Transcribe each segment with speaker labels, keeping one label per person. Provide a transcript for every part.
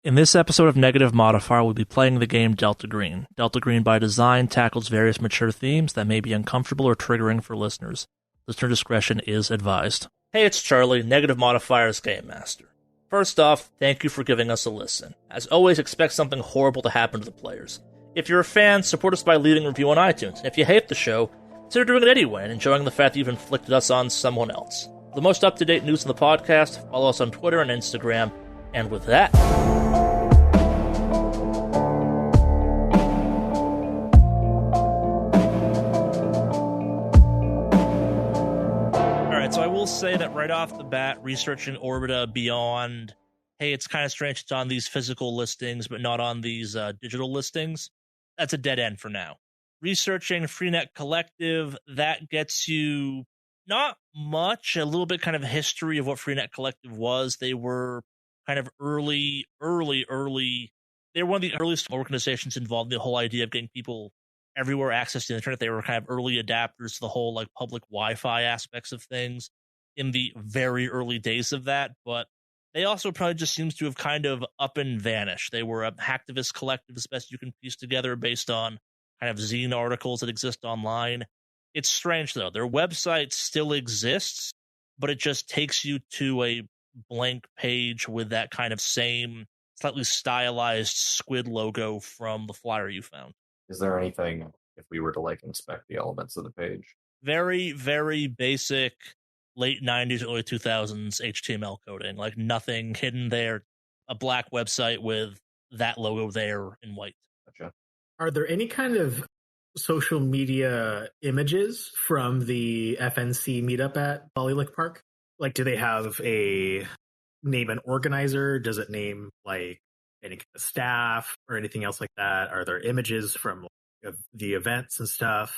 Speaker 1: In this episode of Negative Modifier, we'll be playing the game Delta Green. Delta Green, by design, tackles various mature themes that may be uncomfortable or triggering for listeners. Listener discretion is advised. Hey, it's Charlie, Negative Modifier's Game Master. First off, thank you for giving us a listen. As always, expect something horrible to happen to the players. If you're a fan, support us by leaving a review on iTunes. And if you hate the show, consider doing it anyway and enjoying the fact that you've inflicted us on someone else. For the most up-to-date news in the podcast, follow us on Twitter and Instagram. And with that... So I will say that right off the bat, researching Orbita beyond, hey, it's kind of strange it's on these physical listings, but not on these digital listings, that's a dead end for now. Researching Freenet Collective, that gets you not much, a little bit kind of history of what Freenet Collective was. They were kind of early. They were one of the earliest organizations involved in the whole idea of getting people everywhere access to the internet. They were kind of early adapters to the whole like public Wi-Fi aspects of things in the very early days of that, but they also probably just seems to have kind of up and vanished. They were a hacktivist collective as best you can piece together based on kind of zine articles that exist online. It's strange though. Their website still exists, but it just takes you to a blank page with that kind of same slightly stylized squid logo from the flyer you found.
Speaker 2: Is there anything, if we were to like inspect the elements of the page?
Speaker 1: Very, very basic late 90s, early 2000s HTML coding. Like nothing hidden there. A black website with that logo there in white.
Speaker 2: Gotcha.
Speaker 3: Are there any kind of social media images from the FNC meetup at Polylick Park? Like, do they have a name an organizer? Does it name like any kind of staff or anything else like that? Are there images from the events and stuff?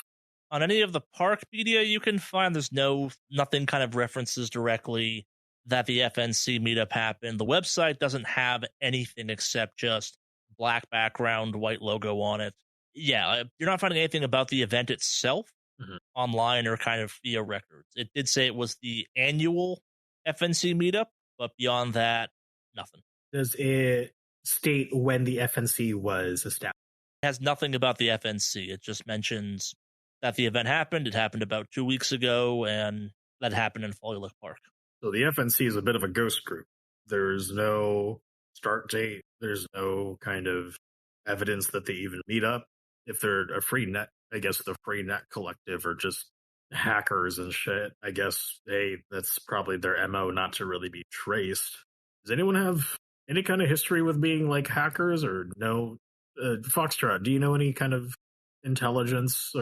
Speaker 1: On any of the park media you can find, there's nothing kind of references directly that the FNC meetup happened. The website doesn't have anything except just black background, white logo on it. Yeah, you're not finding anything about the event itself online or kind of via records. It did say it was the annual FNC meetup, but beyond that, nothing.
Speaker 3: Does it state when the FNC was established?
Speaker 1: It has nothing about the FNC. It just mentions that the event happened. It happened about 2 weeks ago, and that happened in Folly Lake Park.
Speaker 3: So the FNC is a bit of a ghost group. There's no start date. There's no kind of evidence that they even meet up. If they're a Freenet, I guess the Freenet Collective are just hackers and shit. I guess, hey, that's probably their MO not to really be traced. Does anyone have any kind of history with being like hackers or no? Foxtrot, do you know any kind of intelligence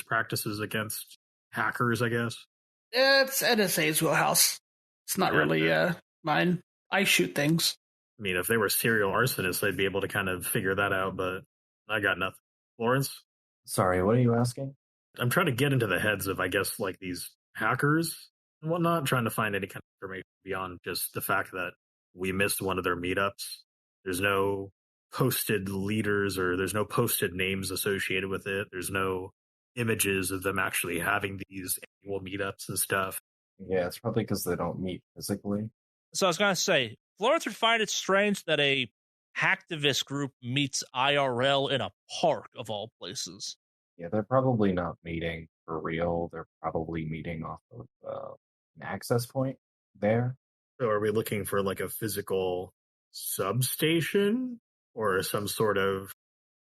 Speaker 3: practices against hackers, I guess?
Speaker 4: It's NSA's wheelhouse. It's not really mine. I shoot things.
Speaker 3: I mean, if they were serial arsonists, they'd be able to kind of figure that out, but I got nothing. Lawrence?
Speaker 2: Sorry, what are you asking?
Speaker 3: I'm trying to get into the heads of, I guess, like these hackers and whatnot, trying to find any kind of information beyond just the fact that we missed one of their meetups. There's no posted leaders or there's no posted names associated with it. There's no images of them actually having these annual meetups and stuff.
Speaker 2: Yeah, it's probably because they don't meet physically.
Speaker 1: So I was going to say, Florence would find it strange that a hacktivist group meets IRL in a park, of all places.
Speaker 2: Yeah, they're probably not meeting for real. They're probably meeting off of an access point there.
Speaker 3: So are we looking for like a physical substation or some sort of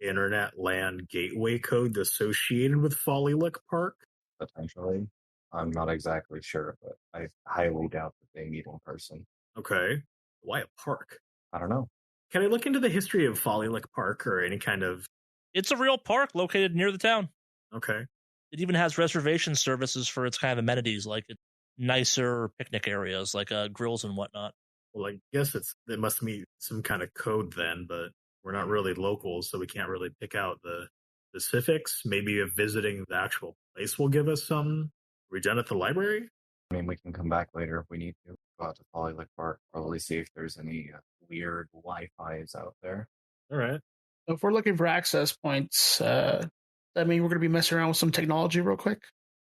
Speaker 3: internet LAN gateway code associated with Folly Lick Park?
Speaker 2: Potentially. I'm not exactly sure, but I highly doubt that they meet in person.
Speaker 3: Okay. Why a park?
Speaker 2: I don't know.
Speaker 3: Can I look into the history of Folly Lick Park or any kind of...
Speaker 1: It's a real park located near the town.
Speaker 3: Okay.
Speaker 1: It even has reservation services for its kind of amenities, like nicer picnic areas, like grills and whatnot.
Speaker 3: Well, I guess it must meet some kind of code then, but we're not really locals, so we can't really pick out the specifics. Maybe if visiting the actual place will give us some. Are we done at the library?
Speaker 2: I mean, we can come back later if we need to. Go out to Polylick Park, probably see if there's any weird Wi-Fi's out there.
Speaker 3: All right.
Speaker 4: So if we're looking for access points, I mean, we're going to be messing around with some technology real quick.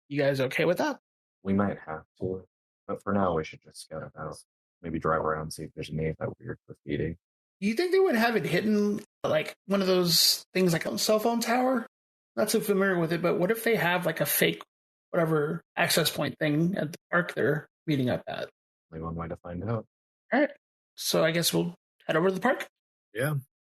Speaker 4: You guys okay with that?
Speaker 2: We might have to, but for now we should just scout it out. Maybe drive around and see if there's any of that weird graffiti.
Speaker 4: Do you think they would have it hidden, like one of those things like a cell phone tower? Not so familiar with it, but what if they have like a fake, whatever, access point thing at the park they're meeting up at?
Speaker 2: Only one way to find out.
Speaker 4: All right. So I guess we'll head over to the park.
Speaker 3: Yeah.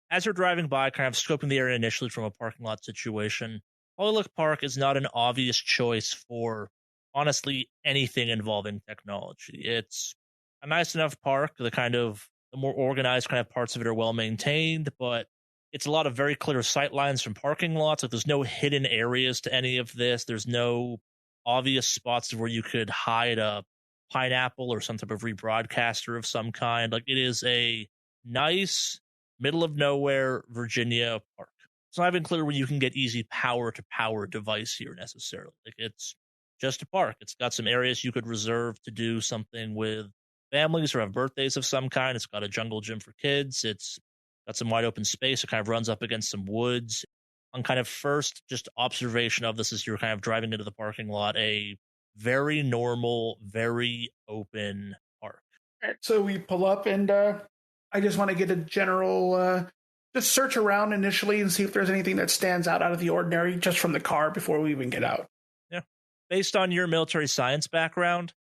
Speaker 1: As you're driving by, kind of scoping the area initially from a parking lot situation, Hoylake Park is not an obvious choice for, honestly, anything involving technology. It's a nice enough park. The more organized kind of parts of it are well maintained, but it's a lot of very clear sight lines from parking lots. Like there's no hidden areas to any of this. There's no obvious spots where you could hide a pineapple or some type of rebroadcaster of some kind. Like it is a nice middle of nowhere Virginia park. It's not even clear where you can get easy power to power device here necessarily. Like it's just a park. It's got some areas you could reserve to do something with families or have birthdays of some kind. It's got a jungle gym for kids. It's got some wide open space. It kind of runs up against some woods. On kind of first just observation of this as you're kind of driving into the parking lot, a very normal, very open park.
Speaker 4: All right, so we pull up, and I just want to get a general, just search around initially and see if there's anything that stands out of the ordinary just from the car before we even get out.
Speaker 1: Yeah. Based on your military science background,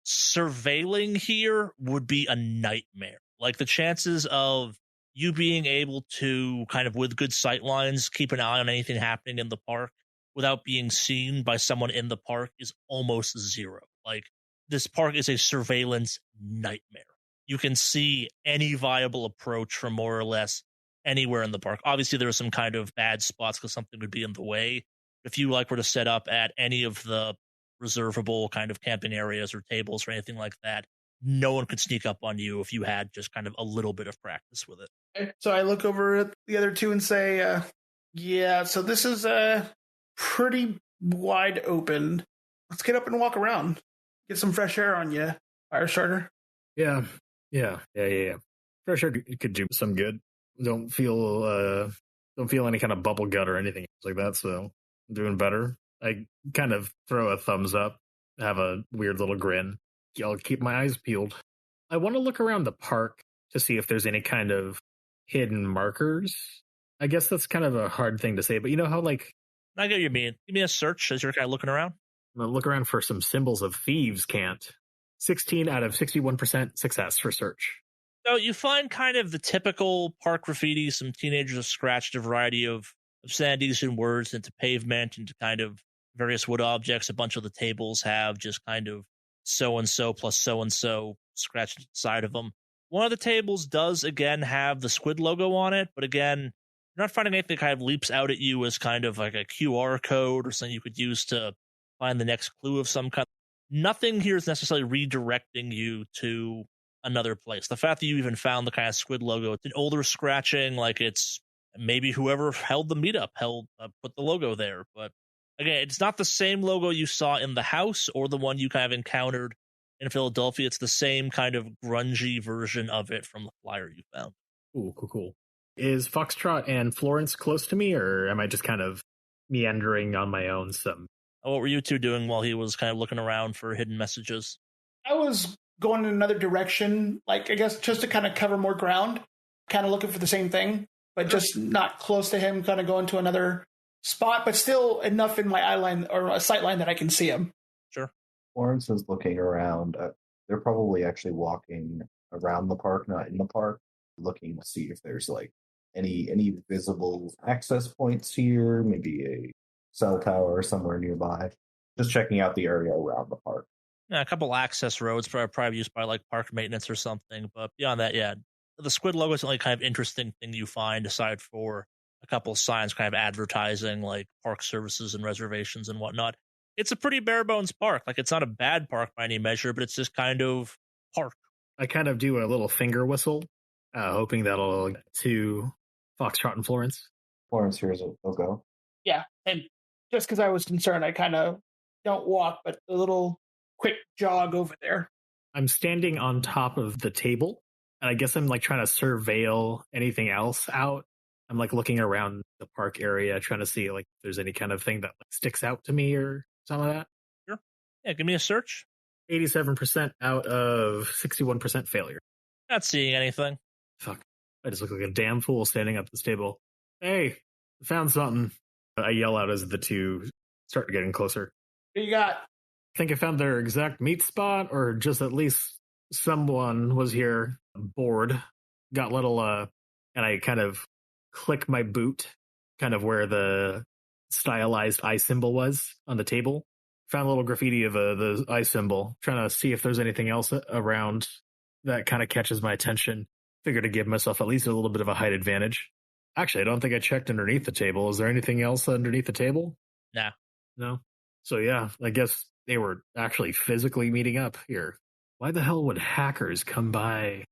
Speaker 1: surveilling here would be a nightmare. Like the chances of you being able to kind of with good sight lines keep an eye on anything happening in the park without being seen by someone in the park is almost zero. Like this park is a surveillance nightmare. You can see any viable approach from more or less anywhere in the park. Obviously there are some kind of bad spots because something would be in the way. If you were to set up at any of the reservable kind of camping areas or tables or anything like that, no one could sneak up on you if you had just kind of a little bit of practice with it.
Speaker 4: Okay, so I look over at the other two and say, yeah, so this is pretty wide open. Let's get up and walk around. Get some fresh air on you, Firestarter.
Speaker 3: Yeah. Fresh air could do some good. Don't feel any kind of bubble gut or anything like that, so I'm doing better. I kind of throw a thumbs up, have a weird little grin. I'll keep my eyes peeled. I want to look around the park to see if there's any kind of hidden markers. I guess that's kind of a hard thing to say, but you know how like...
Speaker 1: I get what you mean. Give me a search as you're kind of looking around.
Speaker 3: I'm going to look around for some symbols of thieves can't. 16 out of 61% success for search.
Speaker 1: So you find kind of the typical park graffiti. Some teenagers have scratched a variety of obscenities and words into pavement, into kind of various wood objects. A bunch of the tables have just kind of so-and-so plus so-and-so scratched inside of them. One of the tables does, again, have the squid logo on it, but again, you're not finding anything that kind of leaps out at you as kind of like a QR code or something you could use to find the next clue of some kind. Nothing here is necessarily redirecting you to another place. The fact that you even found the kind of squid logo, it's an older scratching, like it's maybe whoever held the meetup put the logo there. But again, it's not the same logo you saw in the house or the one you kind of encountered in Philadelphia. It's the same kind of grungy version of it from the flyer you found.
Speaker 3: Ooh, cool. Is Foxtrot and Florence close to me, or am I just kind of meandering on my own some?
Speaker 1: What were you two doing while he was kind of looking around for hidden messages?
Speaker 4: I was going in another direction, like I guess just to kind of cover more ground, kind of looking for the same thing, but just not close to him, kind of going to another spot, but still enough in my eye line or a sight line that I can see him.
Speaker 1: Sure.
Speaker 2: Florence is looking around. They're probably actually walking around the park, not in the park, looking to see if there's like any visible access points here, maybe a cell tower somewhere nearby. Just checking out the area around the park.
Speaker 1: Yeah, a couple access roads probably used by like park maintenance or something, but beyond that, yeah. The squid logo is the only kind of interesting thing you find aside for a couple of signs kind of advertising like park services and reservations and whatnot. It's a pretty bare bones park. Like it's not a bad park by any measure, but it's just kind of park.
Speaker 3: I kind of do a little finger whistle, hoping that'll get to Foxtrot and Florence.
Speaker 2: Florence, here's a go.
Speaker 4: Yeah, and just because I was concerned, I kind of don't walk, but a little quick jog over there.
Speaker 3: I'm standing on top of the table, and I guess I'm like trying to surveil anything else out. I'm like looking around the park area, trying to see like if there's any kind of thing that like sticks out to me or something like that.
Speaker 1: Sure. Yeah, give me a search.
Speaker 3: 87% out of 61% failure.
Speaker 1: Not seeing anything.
Speaker 3: Fuck. I just look like a damn fool standing up this table. Hey, found something. I yell out as the two start getting closer.
Speaker 4: What you got?
Speaker 3: I think I found their exact meet spot, or just at least someone was here bored. Got little, and I kind of click my boot, kind of where the stylized eye symbol was on the table. Found a little graffiti of the eye symbol, trying to see if there's anything else around that kind of catches my attention. Figured to give myself at least a little bit of a height advantage. Actually, I don't think I checked underneath the table. Is there anything else underneath the table?
Speaker 1: Nah.
Speaker 3: No? So yeah, I guess they were actually physically meeting up here. Why the hell would hackers come by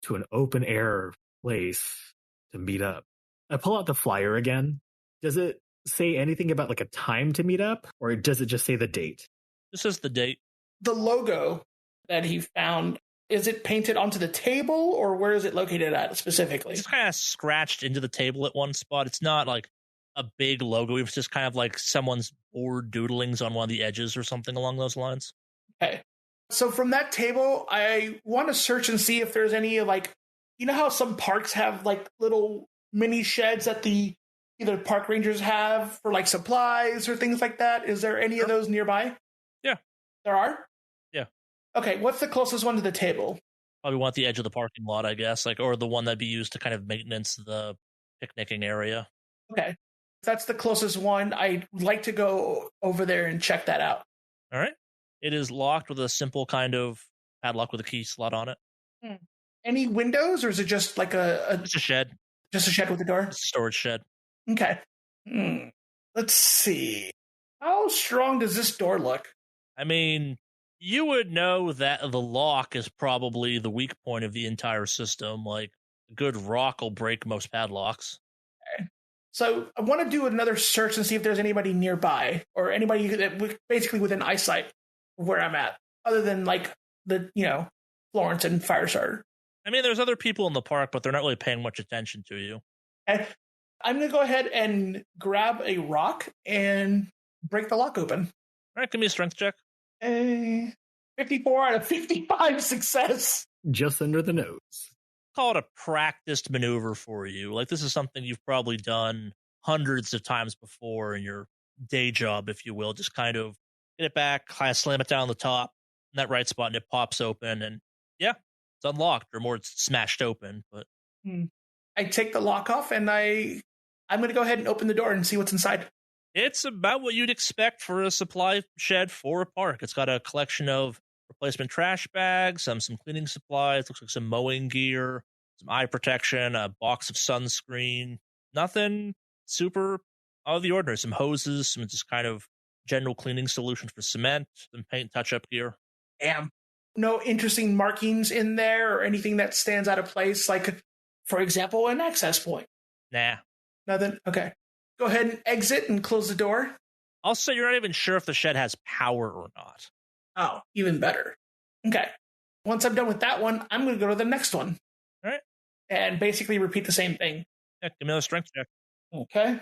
Speaker 3: to an open air place to meet up? I pull out the flyer again. Does it say anything about like a time to meet up, or does it just say the date?
Speaker 1: This is the date.
Speaker 4: The logo that he found, is it painted onto the table, or where is it located at specifically?
Speaker 1: It's just kind of scratched into the table at one spot. It's not like a big logo. It's just kind of like someone's board doodlings on one of the edges or something along those lines.
Speaker 4: Okay. So from that table, I want to search and see if there's any, like, you know how some parks have like little mini sheds that the either park rangers have for like supplies or things like that? Is there any of those nearby?
Speaker 1: Yeah.
Speaker 4: There are?
Speaker 1: Yeah.
Speaker 4: Okay, what's the closest one to the table?
Speaker 1: Probably one at the edge of the parking lot, I guess, like, or the one that'd be used to kind of maintenance the picnicking area.
Speaker 4: Okay. If that's the closest one, I'd like to go over there and check that out.
Speaker 1: All right. It is locked with a simple kind of padlock with a key slot on it.
Speaker 4: Any windows, or is it just like
Speaker 1: It's a shed.
Speaker 4: just a shed with a door?
Speaker 1: It's a storage shed.
Speaker 4: Okay. Let's see. How strong does this door look?
Speaker 1: I mean, you would know that the lock is probably the weak point of the entire system. Like, a good rock will break most padlocks.
Speaker 4: Okay. So I want to do another search and see if there's anybody nearby, or anybody basically within eyesight of where I'm at, other than like the, Florence and Firestarter.
Speaker 1: I mean, there's other people in the park, but they're not really paying much attention to you.
Speaker 4: Okay. I'm going to go ahead and grab a rock and break the lock open.
Speaker 1: All right, give me a strength check.
Speaker 4: A 54 out of 55 success.
Speaker 3: Just under the nose.
Speaker 1: Call it a practiced maneuver for you. Like, this is something you've probably done hundreds of times before in your day job, if you will. Just kind of get it back, kind of slam it down on the top, in that right spot, and it pops open. And yeah, it's unlocked, or more, it's smashed open. But
Speaker 4: I take the lock off, and I'm going to go ahead and open the door and see what's inside.
Speaker 1: it's about what you'd expect for a supply shed for a park. It's got a collection of replacement trash bags, some cleaning supplies, looks like some mowing gear, some eye protection, a box of sunscreen. Nothing super out of the ordinary. Some hoses, some just kind of general cleaning solutions for cement, some paint touch-up gear.
Speaker 4: Damn. No interesting markings in there or anything that stands out of place, like, for example, an access point.
Speaker 1: Nah.
Speaker 4: Nothing? Okay. Go ahead and exit and close the door.
Speaker 1: Also, you're not even sure if the shed has power or not.
Speaker 4: Oh, even better. Okay. Once I'm done with that one, I'm going to go to the next one.
Speaker 1: All right.
Speaker 4: And basically repeat the same thing.
Speaker 1: Yeah, give me another strength check.
Speaker 4: Okay.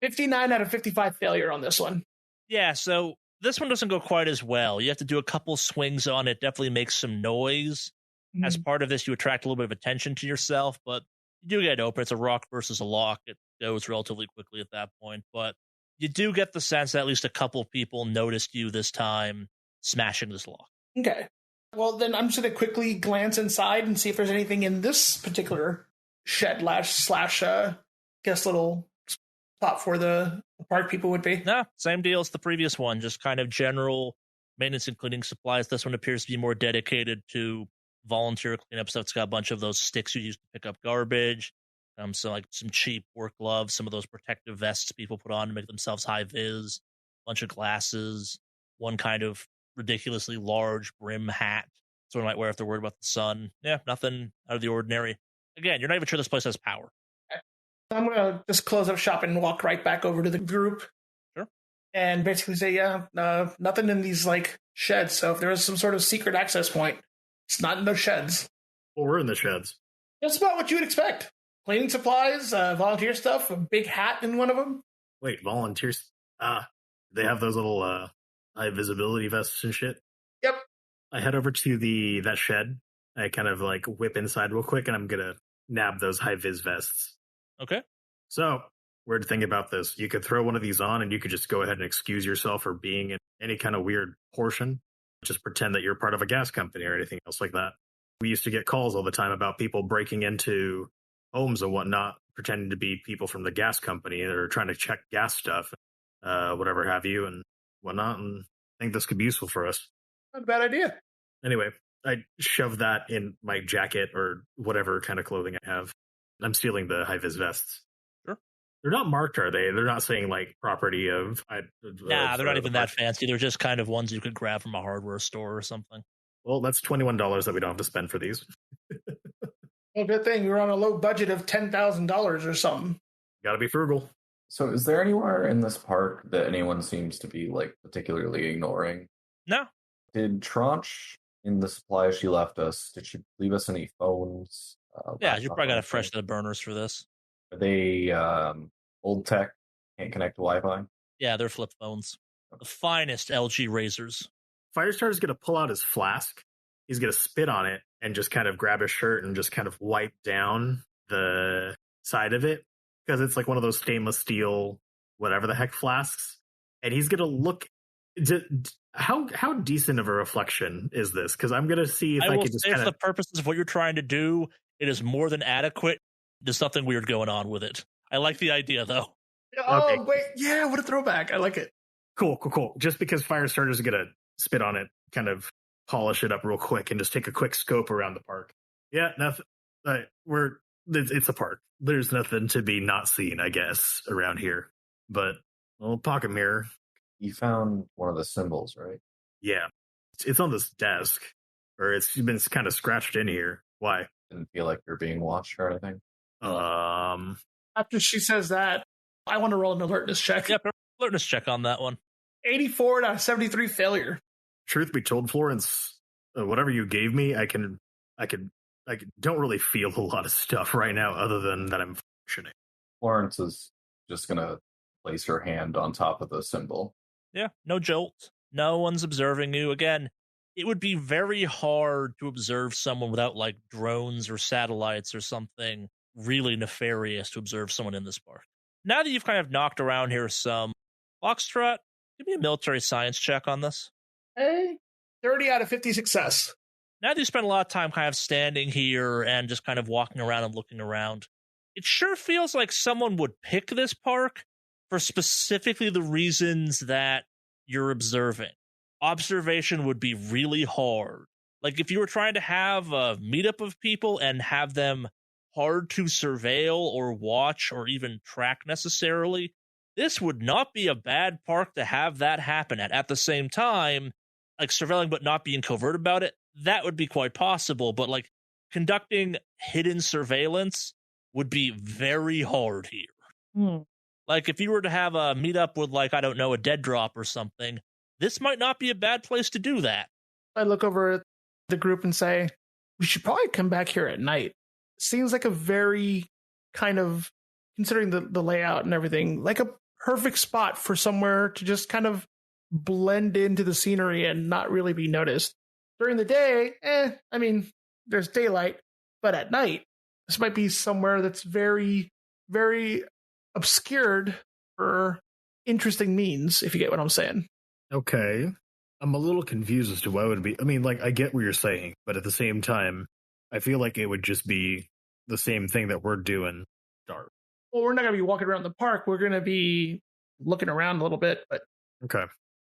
Speaker 4: 59 out of 55 failure on this one.
Speaker 1: Yeah, so this one doesn't go quite as well. You have to do a couple swings on it. Definitely makes some noise.
Speaker 4: Mm-hmm.
Speaker 1: As part of this, you attract a little bit of attention to yourself, but you do get it open. It's a rock versus a lock. It goes relatively quickly at that point, but you do get the sense that at least a couple people noticed you this time smashing this lock.
Speaker 4: Okay. Well, then I'm just going to quickly glance inside and see if there's anything in this particular shed slash guess little spot for the park people would be.
Speaker 1: No, same deal as the previous one. Just kind of general maintenance and cleaning supplies. This one appears to be more dedicated to volunteer cleanup stuff. It's got a bunch of those sticks you use to pick up garbage. So like some cheap work gloves, some of those protective vests people put on to make themselves high vis, a bunch of glasses, one kind of ridiculously large brim hat someone might wear if they're worried about the sun. Yeah, nothing out of the ordinary. Again, you're not even sure this place has power.
Speaker 4: I'm going to just close up shop and walk right back over to the group.
Speaker 1: Sure.
Speaker 4: And basically say, nothing in these like sheds. So if there is some sort of secret access point, it's not in those sheds.
Speaker 3: Well, we're in the sheds.
Speaker 4: That's about what you would expect. Cleaning supplies, volunteer stuff, a big hat in one of them.
Speaker 3: Wait, volunteers? They have those little high visibility vests and shit?
Speaker 4: Yep.
Speaker 3: I head over to that shed. I kind of like whip inside real quick, and I'm gonna nab those high vis vests.
Speaker 1: Okay.
Speaker 3: So, weird thing about this, you could throw one of these on and you could just go ahead and excuse yourself for being in any kind of weird portion. Just pretend that you're part of a gas company or anything else like that. We used to get calls all the time about people breaking into homes and whatnot, pretending to be people from the gas company that are trying to check gas stuff, whatever have you, and whatnot. And I think this could be useful for us.
Speaker 4: Not a bad idea.
Speaker 3: Anyway, I shove that in my jacket or whatever kind of clothing I have. I'm stealing the high-vis vests.
Speaker 1: Sure.
Speaker 3: They're not marked, are they? They're not saying, like, property of...
Speaker 1: Nah, they're not even that fancy. They're just kind of ones you could grab from a hardware store or something.
Speaker 3: Well, that's $21 that we don't have to spend for these.
Speaker 4: Well, good thing you're on a low budget of $10,000 or something.
Speaker 3: Gotta be frugal.
Speaker 2: So is there anywhere in this park that anyone seems to be, like, particularly ignoring?
Speaker 1: No.
Speaker 2: Did Tranche, in the supplies she left us, did she leave us any phones?
Speaker 1: Yeah, you probably got a fresh set of burners for this.
Speaker 2: Are they old tech? Can't connect to Wi-Fi?
Speaker 1: Yeah, they're flip phones. The finest LG razors.
Speaker 3: Firestarter's going to pull out his flask. He's going to spit on it and just kind of grab his shirt and just kind of wipe down the side of it. Because it's like one of those stainless steel, whatever the heck flasks. And he's going to look... How decent of a reflection is this? Because I'm going to see if I can just
Speaker 1: say for the purposes of what you're trying to do, it is more than adequate. There's nothing weird going on with it. I like the idea, though.
Speaker 4: Oh,
Speaker 3: okay.
Speaker 4: Wait. Yeah, what a throwback. I like it.
Speaker 3: Cool. Just because Firestarter's going to spit on it, kind of polish it up real quick, and just take a quick scope around the park. Yeah, nothing. It's a park. There's nothing to be not seen, I guess, around here. But a little pocket mirror.
Speaker 2: You found one of the symbols, right?
Speaker 3: Yeah. It's on this desk. Or it's been kind of scratched in here. Why?
Speaker 2: Didn't feel like you're being watched or anything?
Speaker 4: After she says that, I want to roll an alertness check.
Speaker 1: Yep, alertness check on that one.
Speaker 4: 84 out of 73 failure.
Speaker 3: Truth be told, Florence, whatever you gave me, I don't really feel a lot of stuff right now other than that I'm functioning.
Speaker 2: Florence is just going to place her hand on top of the symbol.
Speaker 1: Yeah, no jolt. No one's observing you. Again, it would be very hard to observe someone without, like, drones or satellites or something really nefarious to observe someone in this park. Now that you've kind of knocked around here some, Foxtrot, give me a military science check on this.
Speaker 4: Hey, 30 out of 50 success.
Speaker 1: Now that you spend a lot of time kind of standing here and just kind of walking around and looking around, it sure feels like someone would pick this park for specifically the reasons that you're observing. Observation would be really hard. Like if you were trying to have a meetup of people and have them hard to surveil or watch or even track necessarily, this would not be a bad park to have that happen at. At the same time, like surveilling but not being covert about it, that would be quite possible. But like conducting hidden surveillance would be very hard here. Like if you were to have a meetup with, like, I don't know, a dead drop or something, this might not be a bad place to do that.
Speaker 4: I look over at the group and say, we should probably come back here at night. Seems like a very kind of, considering the layout and everything, like a perfect spot for somewhere to just kind of blend into the scenery and not really be noticed. During the day, I mean, there's daylight, but at night, this might be somewhere that's very, very obscured for interesting means, if you get what I'm saying.
Speaker 3: Okay. I'm a little confused as to why it would be. I mean, like, I get what you're saying, but at the same time, I feel like it would just be the same thing that we're doing dark.
Speaker 4: Well, we're not going to be walking around the park. We're going to be looking around a little bit, but
Speaker 3: okay.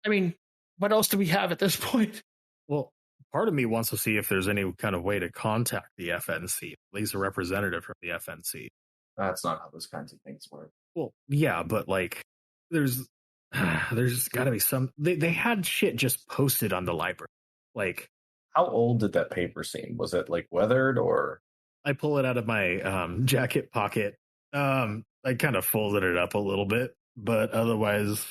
Speaker 4: I mean, what else do we have at this point?
Speaker 3: Well, part of me wants to see if there's any kind of way to contact the FNC, at least a representative from the FNC.
Speaker 2: That's not how those kinds of things work.
Speaker 3: Well, yeah, but like, there's got to be some. They had shit just posted on the library. Like,
Speaker 2: how old did that paper seem? Was it like weathered or?
Speaker 3: I pull it out of my jacket pocket. I kind of folded it up a little bit, but otherwise,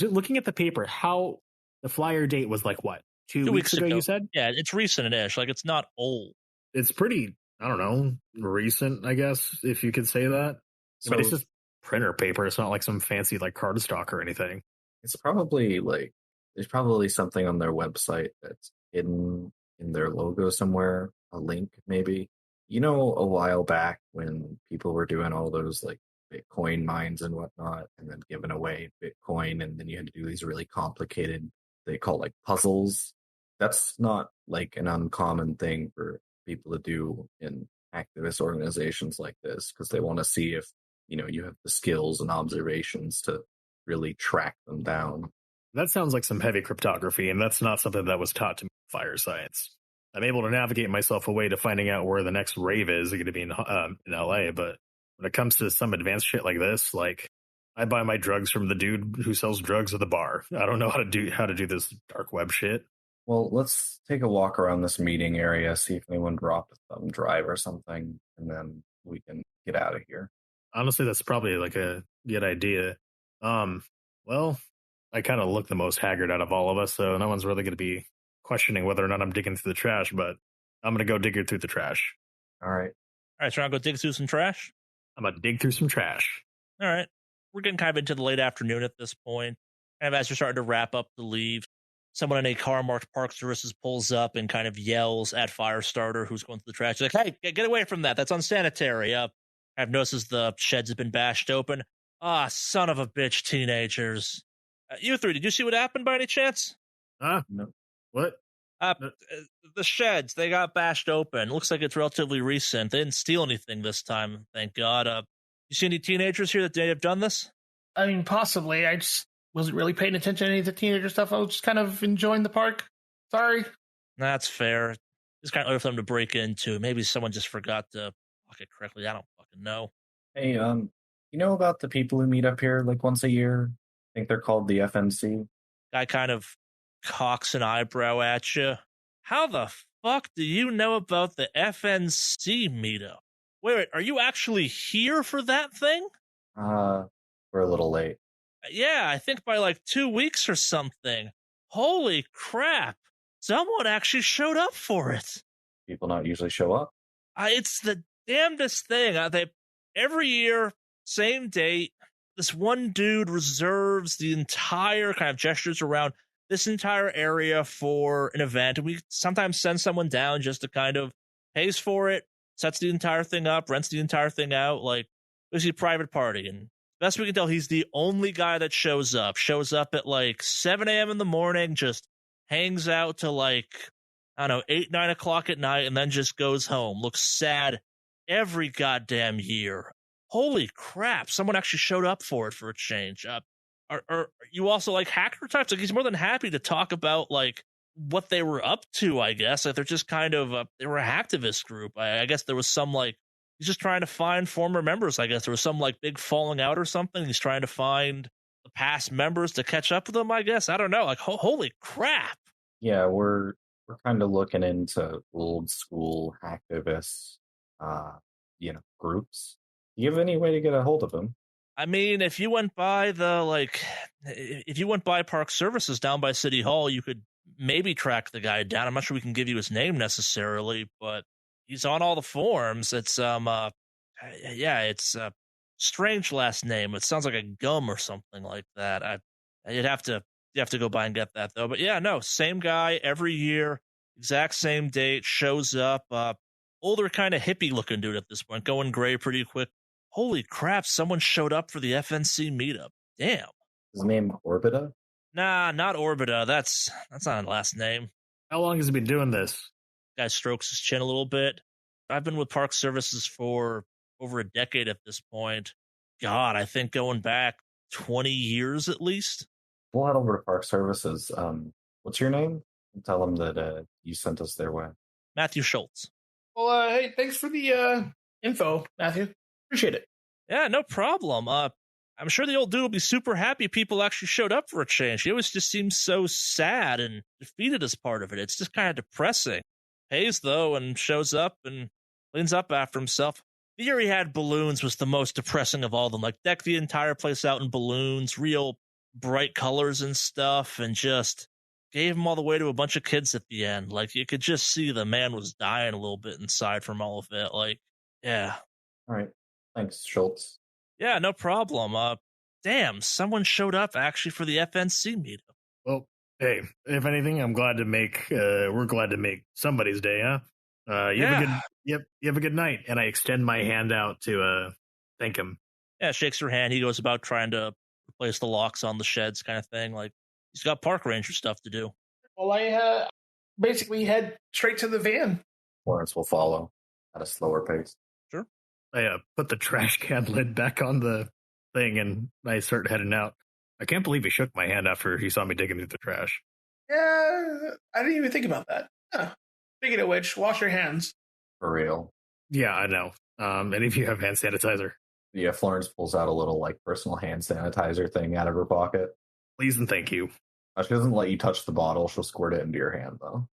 Speaker 3: looking at the paper, how the flyer date was like what? 2 weeks ago, you said?
Speaker 1: Yeah, it's recent-ish. Like, it's not old.
Speaker 3: It's pretty, I don't know, recent, I guess, if you could say that.
Speaker 2: So,
Speaker 3: but it's just printer paper. It's not like some fancy like cardstock or anything.
Speaker 2: It's probably like, there's probably something on their website that's hidden in their logo somewhere, a link maybe. You know, a while back when people were doing all those like Bitcoin mines and whatnot, and then giving away Bitcoin, and then you had to do these really complicated, they call like puzzles. That's not like an uncommon thing for people to do in activist organizations like this because they want to see if, you have the skills and observations to really track them down.
Speaker 3: That sounds like some heavy cryptography, and that's not something that was taught to me in fire science. I'm able to navigate myself away to finding out where the next rave is going to be in LA, but when it comes to some advanced shit like this, like I buy my drugs from the dude who sells drugs at the bar. I don't know how to do this dark web shit.
Speaker 2: Well, let's take a walk around this meeting area, see if anyone dropped a thumb drive or something, and then we can get out of here.
Speaker 3: Honestly, that's probably like a good idea. Well, I kind of look the most haggard out of all of us, so no one's really going to be questioning whether or not I'm digging through the trash, but I'm going to go dig through the trash.
Speaker 2: All right.
Speaker 1: All right, so I'm going to go dig through some trash?
Speaker 3: I'm going to dig through some trash.
Speaker 1: All right. We're getting kind of into the late afternoon at this point. Kind of as you're starting to wrap up to leave, someone in a car marked Park Services pulls up and kind of yells at Firestarter, who's going through the trash. He's like, hey, get away from that. That's unsanitary. I've noticed the sheds have been bashed open. Ah, son of a bitch, teenagers. You three, did you see what happened by any chance?
Speaker 2: No.
Speaker 3: What?
Speaker 1: The sheds, they got bashed open. Looks like it's relatively recent. They didn't steal anything this time, thank God. You see any teenagers here that may have done this?
Speaker 4: I mean, possibly. I just wasn't really paying attention to any of the teenager stuff. I was just kind of enjoying the park. Sorry.
Speaker 1: That's fair. It's kind of early for them to break into. Maybe someone just forgot to lock it correctly. I don't fucking know.
Speaker 2: Hey, you know about the people who meet up here like once a year? I think they're called the FNC.
Speaker 1: Guy kind of cocks an eyebrow at you. How the fuck do you know about the FNC meetup? Wait, are you actually here for that thing?
Speaker 2: We're a little late.
Speaker 1: Yeah, I think by like 2 weeks or something. Holy crap. Someone actually showed up for it.
Speaker 2: People not usually show up.
Speaker 1: It's the damnedest thing. Every year, same date, this one dude reserves the entire kind of gestures around this entire area for an event. And we sometimes send someone down just to kind of pays for it, sets the entire thing up, rents the entire thing out, like basically a private party. And best we can tell, he's the only guy that shows up at like 7 a.m. in the morning, just hangs out till like, I don't know, 8, 9 o'clock at night, and then just goes home. Looks sad every goddamn year. Holy crap, someone actually showed up for it for a change. Are you also like hacker types? Like, he's more than happy to talk about like what they were up to, I guess. Like, they're just kind of, they were a hacktivist group. I guess there was some like, he's just trying to find former members, I guess. There was some like big falling out or something. He's trying to find the past members to catch up with them, I guess. I don't know. Like, holy crap.
Speaker 2: Yeah, we're kind of looking into old school hacktivists, groups. Do you have any way to get a hold of them?
Speaker 1: I mean, if you went by Park Services down by City Hall, you could maybe track the guy down. I'm not sure we can give you his name necessarily, but he's on all the forums. It's it's a strange last name. It sounds like a gum or something like that. You have to go by and get that though. But yeah, no, same guy every year, exact same date, shows up. Older kind of hippie looking dude at this point, going gray pretty quick. Holy crap, someone showed up for the FNC meetup. Damn.
Speaker 2: His name Orbita?
Speaker 1: Nah, not Orbita. That's not a last name.
Speaker 3: How long has he been doing this?
Speaker 1: Guy strokes his chin a little bit. I've been with Park Services for over a decade at this point. God, I think going back 20 years at least.
Speaker 2: We'll head over to Park Services. What's your name? Tell them that you sent us their way.
Speaker 1: Matthew Schultz.
Speaker 4: Well, hey, thanks for the info, Matthew. Appreciate it.
Speaker 1: Yeah, no problem. I'm sure the old dude will be super happy people actually showed up for a change. He always just seems so sad and defeated as part of it. It's just kind of depressing. Pays, though, and shows up and cleans up after himself. The year he had balloons was the most depressing of all of them. Like, decked the entire place out in balloons, real bright colors and stuff, and just gave them all the way to a bunch of kids at the end. Like, you could just see the man was dying a little bit inside from all of it. Like, yeah.
Speaker 2: All right. Thanks, Schultz.
Speaker 1: Yeah, no problem. Damn, someone showed up actually for the FNC meetup.
Speaker 3: Well, hey, if anything, we're glad to make somebody's day, huh? You have a good night. And I extend my hand out to thank him.
Speaker 1: Yeah, shakes her hand. He goes about trying to replace the locks on the sheds, kind of thing. Like he's got park ranger stuff to do.
Speaker 4: Well, I basically head straight to the van.
Speaker 2: Florence will follow at a slower pace.
Speaker 1: Sure.
Speaker 3: I put the trash can lid back on the thing and I start heading out. I can't believe he shook my hand after he saw me digging through the trash.
Speaker 4: Yeah, I didn't even think about that. Speaking of which, wash your hands.
Speaker 2: For real.
Speaker 3: Yeah, I know. Any of you have hand sanitizer?
Speaker 2: Yeah, Florence pulls out a little like personal hand sanitizer thing out of her pocket.
Speaker 3: Please and thank you.
Speaker 2: She doesn't let you touch the bottle. She'll squirt it into your hand, though.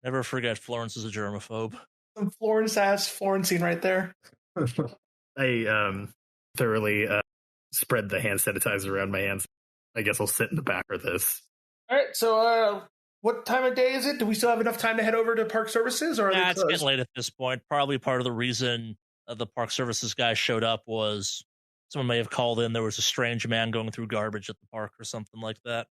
Speaker 1: Never forget Florence is a germaphobe.
Speaker 4: Some Florence-ass Florencine right there.
Speaker 3: I thoroughly spread the hand sanitizer around my hands. I guess I'll sit in the back of this.
Speaker 4: All right, so what time of day is it? Do we still have enough time to head over to Park Services, or are they
Speaker 1: It's
Speaker 4: closed?
Speaker 1: getting late at this point. Probably part of the reason the Park Services guy showed up was someone may have called in. There was a strange man going through garbage at the park or something like that.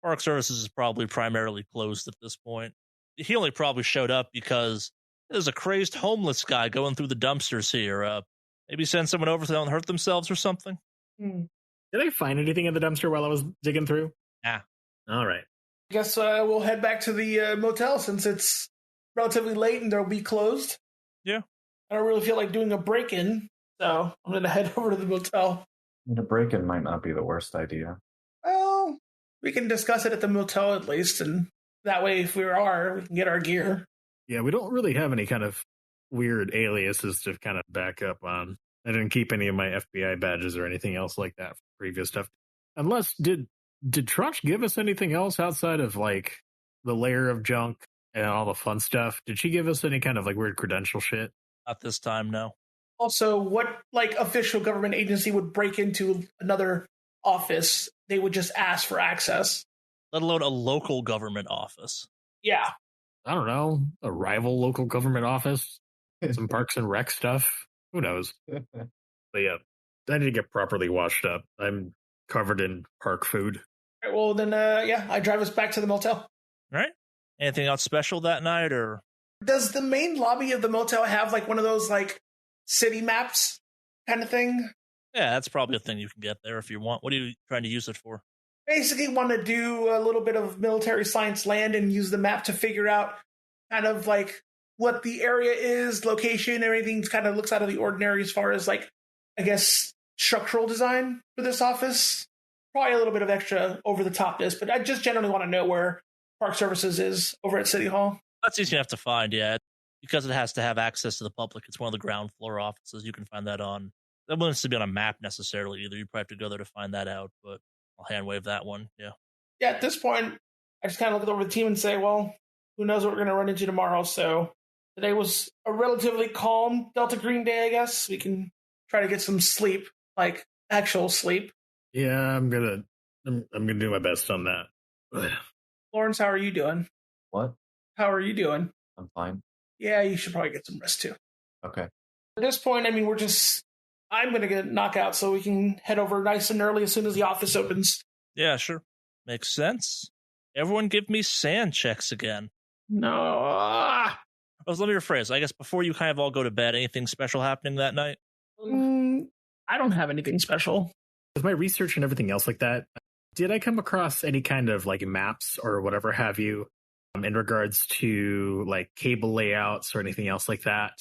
Speaker 1: Park Services is probably primarily closed at this point. He only probably showed up because there's a crazed homeless guy going through the dumpsters here. Maybe send someone over so they don't hurt themselves or something.
Speaker 3: Did I find anything in the dumpster while I was digging through?
Speaker 1: Yeah.
Speaker 3: All right.
Speaker 4: I guess we'll head back to the motel since it's relatively late and they'll be closed.
Speaker 1: Yeah.
Speaker 4: I don't really feel like doing a break-in, so I'm going to head over to the motel.
Speaker 2: A break-in might not be the worst idea.
Speaker 4: Well, we can discuss it at the motel at least, and that way, if we can get our gear.
Speaker 3: Yeah, we don't really have any kind of weird aliases to kind of back up on. I didn't keep any of my FBI badges or anything else like that from previous stuff. Unless, did Trunch give us anything else outside of, like, the layer of junk and all the fun stuff? Did she give us any kind of, like, weird credential shit?
Speaker 1: Not this time, no.
Speaker 4: Also, what like official government agency would break into another office? They would just ask for access.
Speaker 1: Let alone a local government office.
Speaker 4: Yeah.
Speaker 3: I don't know. A rival local government office? Some Parks and Rec stuff? Who knows? But yeah, I need to get properly washed up. I'm covered in park food.
Speaker 4: All right, well, then, I drive us back to the motel.
Speaker 1: All right. Anything else special that night, or?
Speaker 4: Does the main lobby of the motel have like one of those like city maps kind of thing?
Speaker 1: Yeah, that's probably a thing you can get there if you want. What are you trying to use it for?
Speaker 4: Basically want to do a little bit of military science land and use the map to figure out kind of like what the area is, location, everything kind of looks out of the ordinary as far as like, I guess, structural design for this office. Probably a little bit of extra over the topness, but I just generally want to know where Park Services is over at City Hall.
Speaker 1: That's easy enough to find, yeah. Because it has to have access to the public. It's one of the ground floor offices. You can find that on. That wouldn't have to be on a map necessarily either. You probably have to go there to find that out, but I'll hand wave that one, yeah.
Speaker 4: Yeah, at this point, I just kind of look over the team and say, well, who knows what we're going to run into tomorrow. So today was a relatively calm Delta Green day, I guess. We can try to get some sleep, like actual sleep.
Speaker 3: Yeah, I'm gonna do my best on that.
Speaker 4: Lawrence, how are you doing?
Speaker 2: What?
Speaker 4: How are you doing?
Speaker 2: I'm fine.
Speaker 4: Yeah, you should probably get some rest too.
Speaker 2: Okay.
Speaker 4: At this point, I mean, I'm going to get knockout so we can head over nice and early as soon as the office opens.
Speaker 1: Yeah, sure. Makes sense. Everyone give me sand checks again.
Speaker 4: No.
Speaker 1: Let me rephrase. I guess before you kind of all go to bed, anything special happening that night?
Speaker 4: I don't have anything special.
Speaker 3: With my research and everything else like that, did I come across any kind of like maps or whatever have you in regards to like cable layouts or anything else like that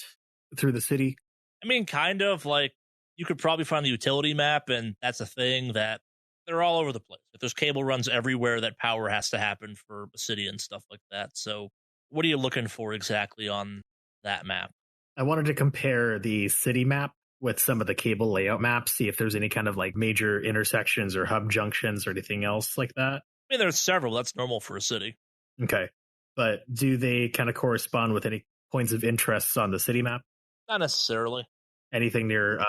Speaker 3: through the city?
Speaker 1: I mean, kind of like you could probably find the utility map, and that's a thing that they're all over the place. If there's cable runs everywhere, that power has to happen for a city and stuff like that. So what are you looking for exactly on that map?
Speaker 3: I wanted to compare the city map with some of the cable layout maps, see if there's any kind of like major intersections or hub junctions or anything else like that.
Speaker 1: I mean, there's several. That's normal for a city.
Speaker 3: Okay. But do they kind of correspond with any points of interest on the city map?
Speaker 1: Not necessarily.
Speaker 3: Anything near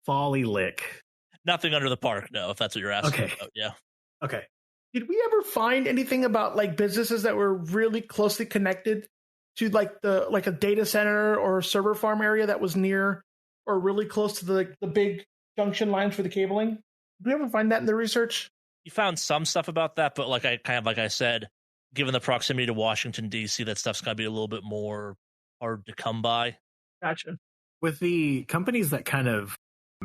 Speaker 3: Folly Lick?
Speaker 1: Nothing under the park, no, if that's what you're asking
Speaker 3: Okay.
Speaker 1: about, yeah.
Speaker 3: Okay.
Speaker 4: Did we ever find anything about like businesses that were really closely connected to like a data center or server farm area that was near or really close to the big junction lines for the cabling? Did we ever find that in the research?
Speaker 1: You found some stuff about that, but like I said, given the proximity to Washington, D.C., that stuff's going to be a little bit more hard to come by.
Speaker 4: Gotcha.
Speaker 3: With the companies that kind of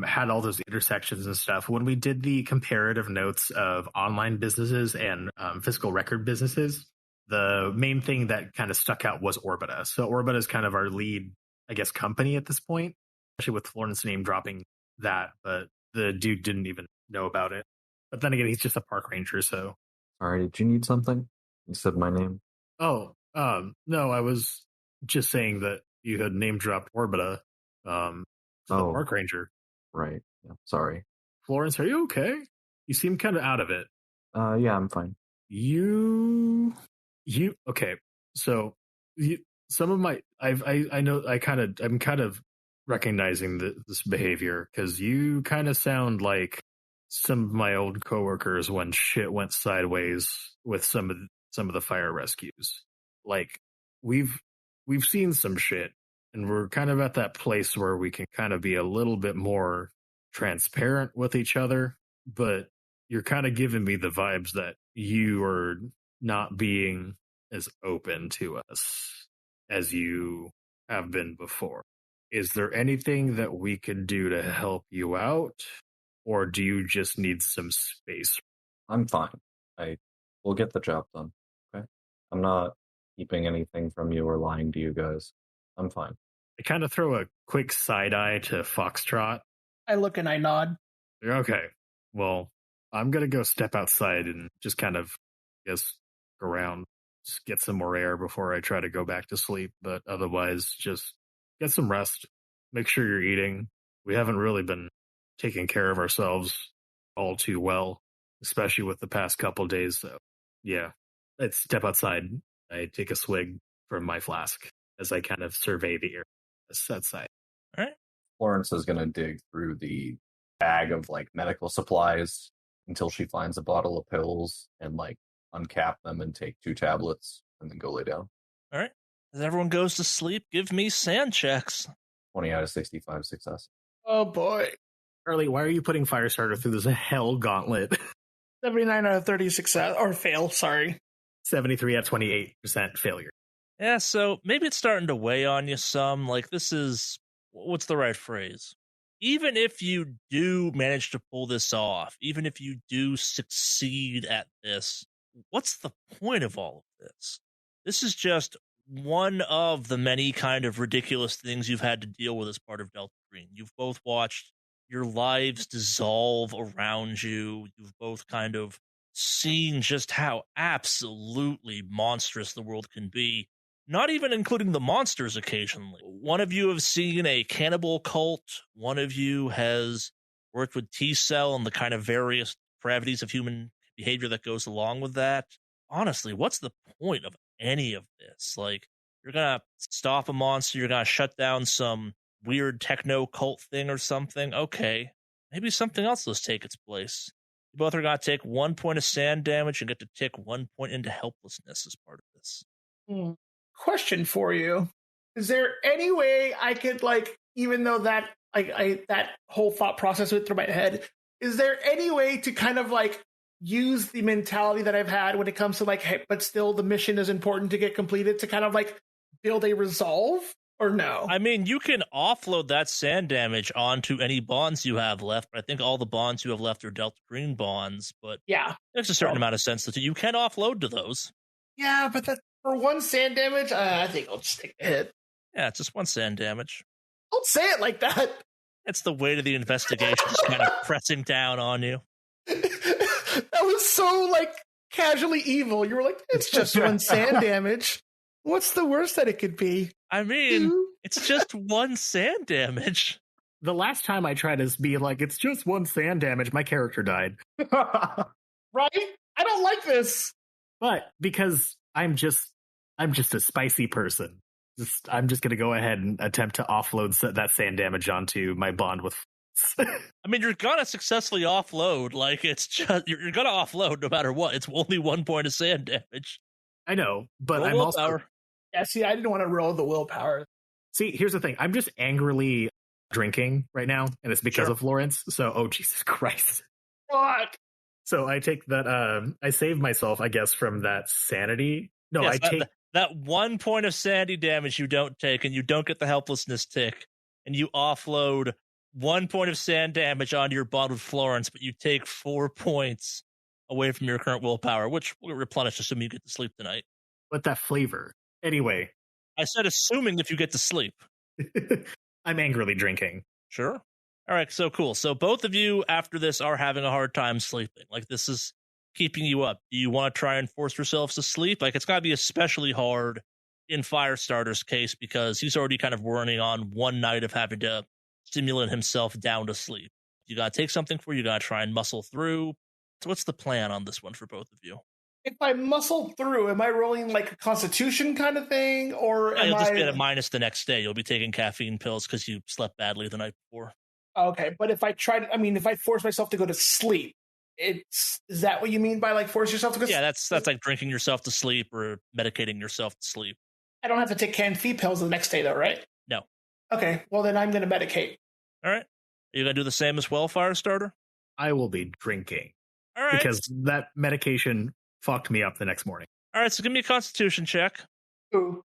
Speaker 3: had all those intersections and stuff, when we did the comparative notes of online businesses and physical record businesses, the main thing that kind of stuck out was Orbita. So Orbita is kind of our lead, I guess, company at this point, especially with Florence name dropping that, but the dude didn't even know about it. But then again, he's just a park ranger, so.
Speaker 2: Sorry, did you need something? You said my name.
Speaker 3: Oh, no, I was just saying that you had name dropped Orbita, the park ranger.
Speaker 2: Right. Yeah, sorry.
Speaker 3: Florence, are you okay? You seem kind of out of it.
Speaker 2: Yeah, I'm fine.
Speaker 3: Okay. So some of my, I'm kind of recognizing this behavior because you kind of sound like some of my old coworkers when shit went sideways with some of the fire rescues. Like we've seen some shit, and we're kind of at that place where we can kind of be a little bit more transparent with each other, but you're kind of giving me the vibes that you are not being as open to us as you have been before. Is there anything that we can do to help you out, or do you just need some space?
Speaker 2: I'm fine. We'll get the job done. Okay. I'm not keeping anything from you or lying to you guys. I'm fine.
Speaker 3: I kind of throw a quick side eye to Foxtrot.
Speaker 4: I look and I nod.
Speaker 3: Okay. Well, I'm going to go step outside and just kind of, I guess, go around, just get some more air before I try to go back to sleep. But otherwise, just get some rest. Make sure you're eating. We haven't really been taking care of ourselves all too well, especially with the past couple days. So, yeah, let's step outside. I take a swig from my flask as I kind of survey the area outside.
Speaker 1: All right.
Speaker 2: Florence is going to dig through the bag of like medical supplies until she finds a bottle of pills and like uncap them and take 2 tablets and then go lay down.
Speaker 1: All right. As everyone goes to sleep, give me sand checks.
Speaker 2: 20 out of 65 success.
Speaker 4: Oh boy.
Speaker 3: Charlie, why are you putting Firestarter through this hell gauntlet?
Speaker 4: 79 out of 30 success, or fail, sorry.
Speaker 3: 73 at 28% failure.
Speaker 1: Yeah, so maybe it's starting to weigh on you some. Like, this is, what's the right phrase? Even if you do manage to pull this off, even if you do succeed at this, what's the point of all of this? This is just one of the many kind of ridiculous things you've had to deal with as part of Delta Green. You've both watched your lives dissolve around you. You've both kind of seen just how absolutely monstrous the world can be. Not even including the monsters occasionally. One of you have seen a cannibal cult. One of you has worked with T-Cell and the kind of various depravities of human behavior that goes along with that. Honestly, what's the point of any of this? Like, you're going to stop a monster, you're going to shut down some weird techno cult thing or something. Okay, maybe something else will take its place. You both are going to take 1 point of sand damage and get to tick 1 point into helplessness as part of this.
Speaker 4: Question for you. Is there any way I could, like, even though that that whole thought process went through my head, is there any way to kind of like use the mentality that I've had when it comes to like, hey, but still the mission is important to get completed, to kind of like build a resolve, or no?
Speaker 1: I mean, you can offload that sand damage onto any bonds you have left, but I think all the bonds you have left are Delta Green bonds, but
Speaker 4: yeah,
Speaker 1: there's a certain amount of sense that you can offload to those.
Speaker 4: Yeah, but that for 1 sand damage, I think I'll just take a hit.
Speaker 1: Yeah, it's just 1 sand damage.
Speaker 4: Don't say it like that.
Speaker 1: It's the weight of the investigation just kind of pressing down on you.
Speaker 4: That was so, like, casually evil. You were like, it's just 1 sand damage. What's the worst that it could be?
Speaker 1: I mean, it's just 1 sand damage.
Speaker 3: The last time I tried to be like, it's just 1 sand damage, my character died.
Speaker 4: Right? I don't like this.
Speaker 3: But because I'm just a spicy person, I'm just going to go ahead and attempt to offload that sand damage onto my bond with.
Speaker 1: I mean, you're gonna successfully offload. Like, it's just you're gonna offload no matter what. It's only 1 point of sand damage.
Speaker 3: I know, but
Speaker 1: I'm also.
Speaker 4: Yeah, see, I didn't want to roll the willpower.
Speaker 3: See, here's the thing. I'm just angrily drinking right now, and it's because
Speaker 1: Sure.
Speaker 3: of Florence. So, oh Jesus Christ!
Speaker 4: Fuck.
Speaker 3: So I take that. I save myself, I guess, from that sanity. No,
Speaker 1: Yes,
Speaker 3: I take
Speaker 1: that 1 point of sanity damage you don't take, and you don't get the helplessness tick, and you offload 1 point of sand damage onto your bond with Florence, but you take 4 points away from your current willpower, which will replenish assuming you get to sleep tonight.
Speaker 3: what that flavor. Anyway,
Speaker 1: I said assuming if you get to sleep.
Speaker 3: I'm angrily drinking.
Speaker 1: Sure. All right, so cool. So both of you after this are having a hard time sleeping. Like, this is keeping you up. Do you want to try and force yourselves to sleep? Like, it's got to be especially hard in Firestarter's case because he's already kind of running on one night of having to stimulant himself down to sleep. You got to take something for you. Got to try and muscle through. So what's the plan on this one for both of you?
Speaker 4: If I muscle through, am I rolling like a constitution kind of thing, or
Speaker 1: Yeah,
Speaker 4: am
Speaker 1: you'll just
Speaker 4: I
Speaker 1: be at a minus the next day. You'll be taking caffeine pills because you slept badly the night before.
Speaker 4: Okay, but if I if I force myself to go to sleep, is that what you mean by like force yourself to go?
Speaker 1: Yeah, that's like drinking yourself to sleep or medicating yourself to sleep.
Speaker 4: I don't have to take caffeine pills the next day, though, right?
Speaker 1: No.
Speaker 4: Okay, well then I'm going to medicate.
Speaker 1: All right. Are you gonna do the same as well, Firestarter?
Speaker 3: I will be drinking
Speaker 1: All right.
Speaker 3: because that medication fucked me up the next morning.
Speaker 1: All right. So give me a Constitution check.
Speaker 4: Ooh.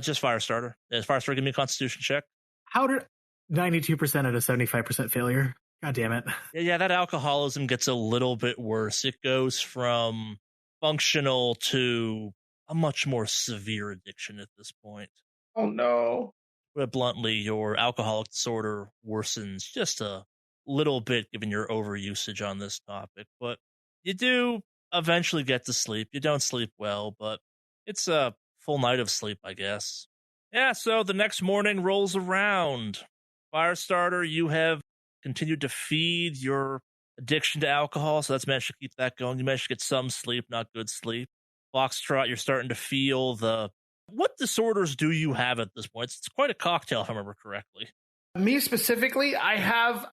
Speaker 1: Just Firestarter. Firestarter, give me a Constitution check.
Speaker 3: How did 92% at a 75% failure? God damn it.
Speaker 1: Yeah, that alcoholism gets a little bit worse. It goes from functional to a much more severe addiction at this point.
Speaker 4: Oh no.
Speaker 1: But bluntly, your alcoholic disorder worsens just a little bit given your overusage on this topic. But you do eventually get to sleep. You don't sleep well, but it's a full night of sleep, I guess. Yeah, so the next morning rolls around. Firestarter, you have continued to feed your addiction to alcohol, so that's managed to keep that going. You managed to get some sleep, not good sleep. Foxtrot, you're starting to feel the... What disorders do you have at this point? It's quite a cocktail, if I remember correctly.
Speaker 4: Me specifically, I have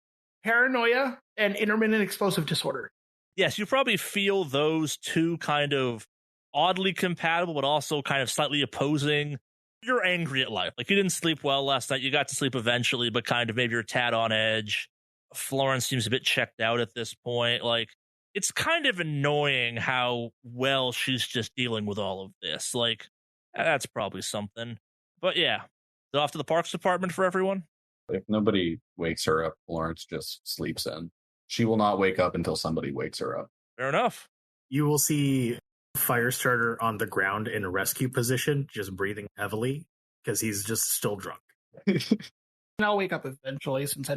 Speaker 4: paranoia and intermittent explosive disorder.
Speaker 1: Yes, you probably feel those two kind of oddly compatible, but also kind of slightly opposing. You're angry at life. Like, you didn't sleep well last night. You got to sleep eventually, but kind of maybe you're a tad on edge. Florence seems a bit checked out at this point. Like, it's kind of annoying how well she's just dealing with all of this. Like, that's probably something. But yeah, so off to the parks department for everyone.
Speaker 2: If nobody wakes her up, Florence just sleeps in. She will not wake up until somebody wakes her up.
Speaker 1: Fair enough.
Speaker 3: You will see Firestarter on the ground in a rescue position, just breathing heavily because he's just still drunk.
Speaker 4: And I'll wake up eventually since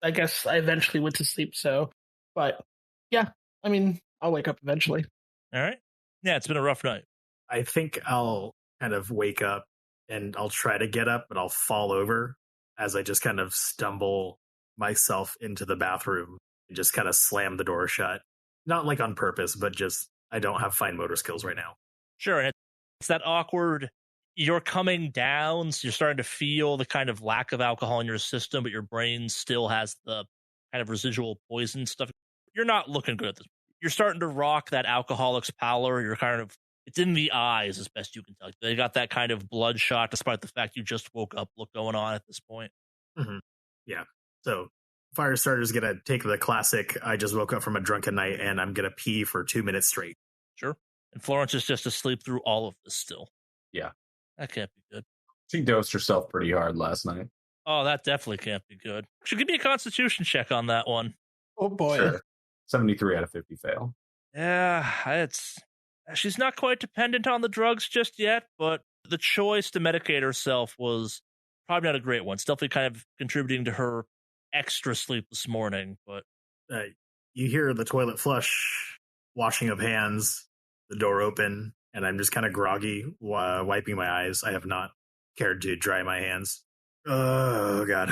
Speaker 4: I guess I eventually went to sleep. So, but yeah, I'll wake up eventually.
Speaker 1: All right. Yeah, it's been a rough night.
Speaker 3: I think I'll kind of wake up and I'll try to get up, but I'll fall over as I just kind of stumble myself into the bathroom and just kind of slam the door shut. Not like on purpose, but just I don't have fine motor skills right now.
Speaker 1: Sure. And it's that awkward, you're coming down, so you're starting to feel the kind of lack of alcohol in your system, but your brain still has the kind of residual poison stuff. You're not looking good at this. You're starting to rock that alcoholic's pallor. You're kind of, it's in the eyes as best you can tell. They got that kind of bloodshot, despite the fact you just woke up look going on at this point.
Speaker 3: Mm-hmm. Yeah. So Firestarter's going to take the classic, I just woke up from a drunken night and I'm going to pee for 2 minutes straight.
Speaker 1: Sure. And Florence is just asleep through all of this still.
Speaker 2: Yeah.
Speaker 1: That can't be good.
Speaker 2: She dosed herself pretty hard last night.
Speaker 1: Oh, that definitely can't be good. Should give me a Constitution check on that one.
Speaker 4: Oh boy.
Speaker 2: Sure. 73 out of 50 fail.
Speaker 1: Yeah, she's not quite dependent on the drugs just yet, but the choice to medicate herself was probably not a great one. It's definitely kind of contributing to her extra sleep this morning. But
Speaker 3: you hear the toilet flush, washing of hands, the door open, and I'm just kind of groggy, wiping my eyes. I have not cared to dry my hands. Oh, God.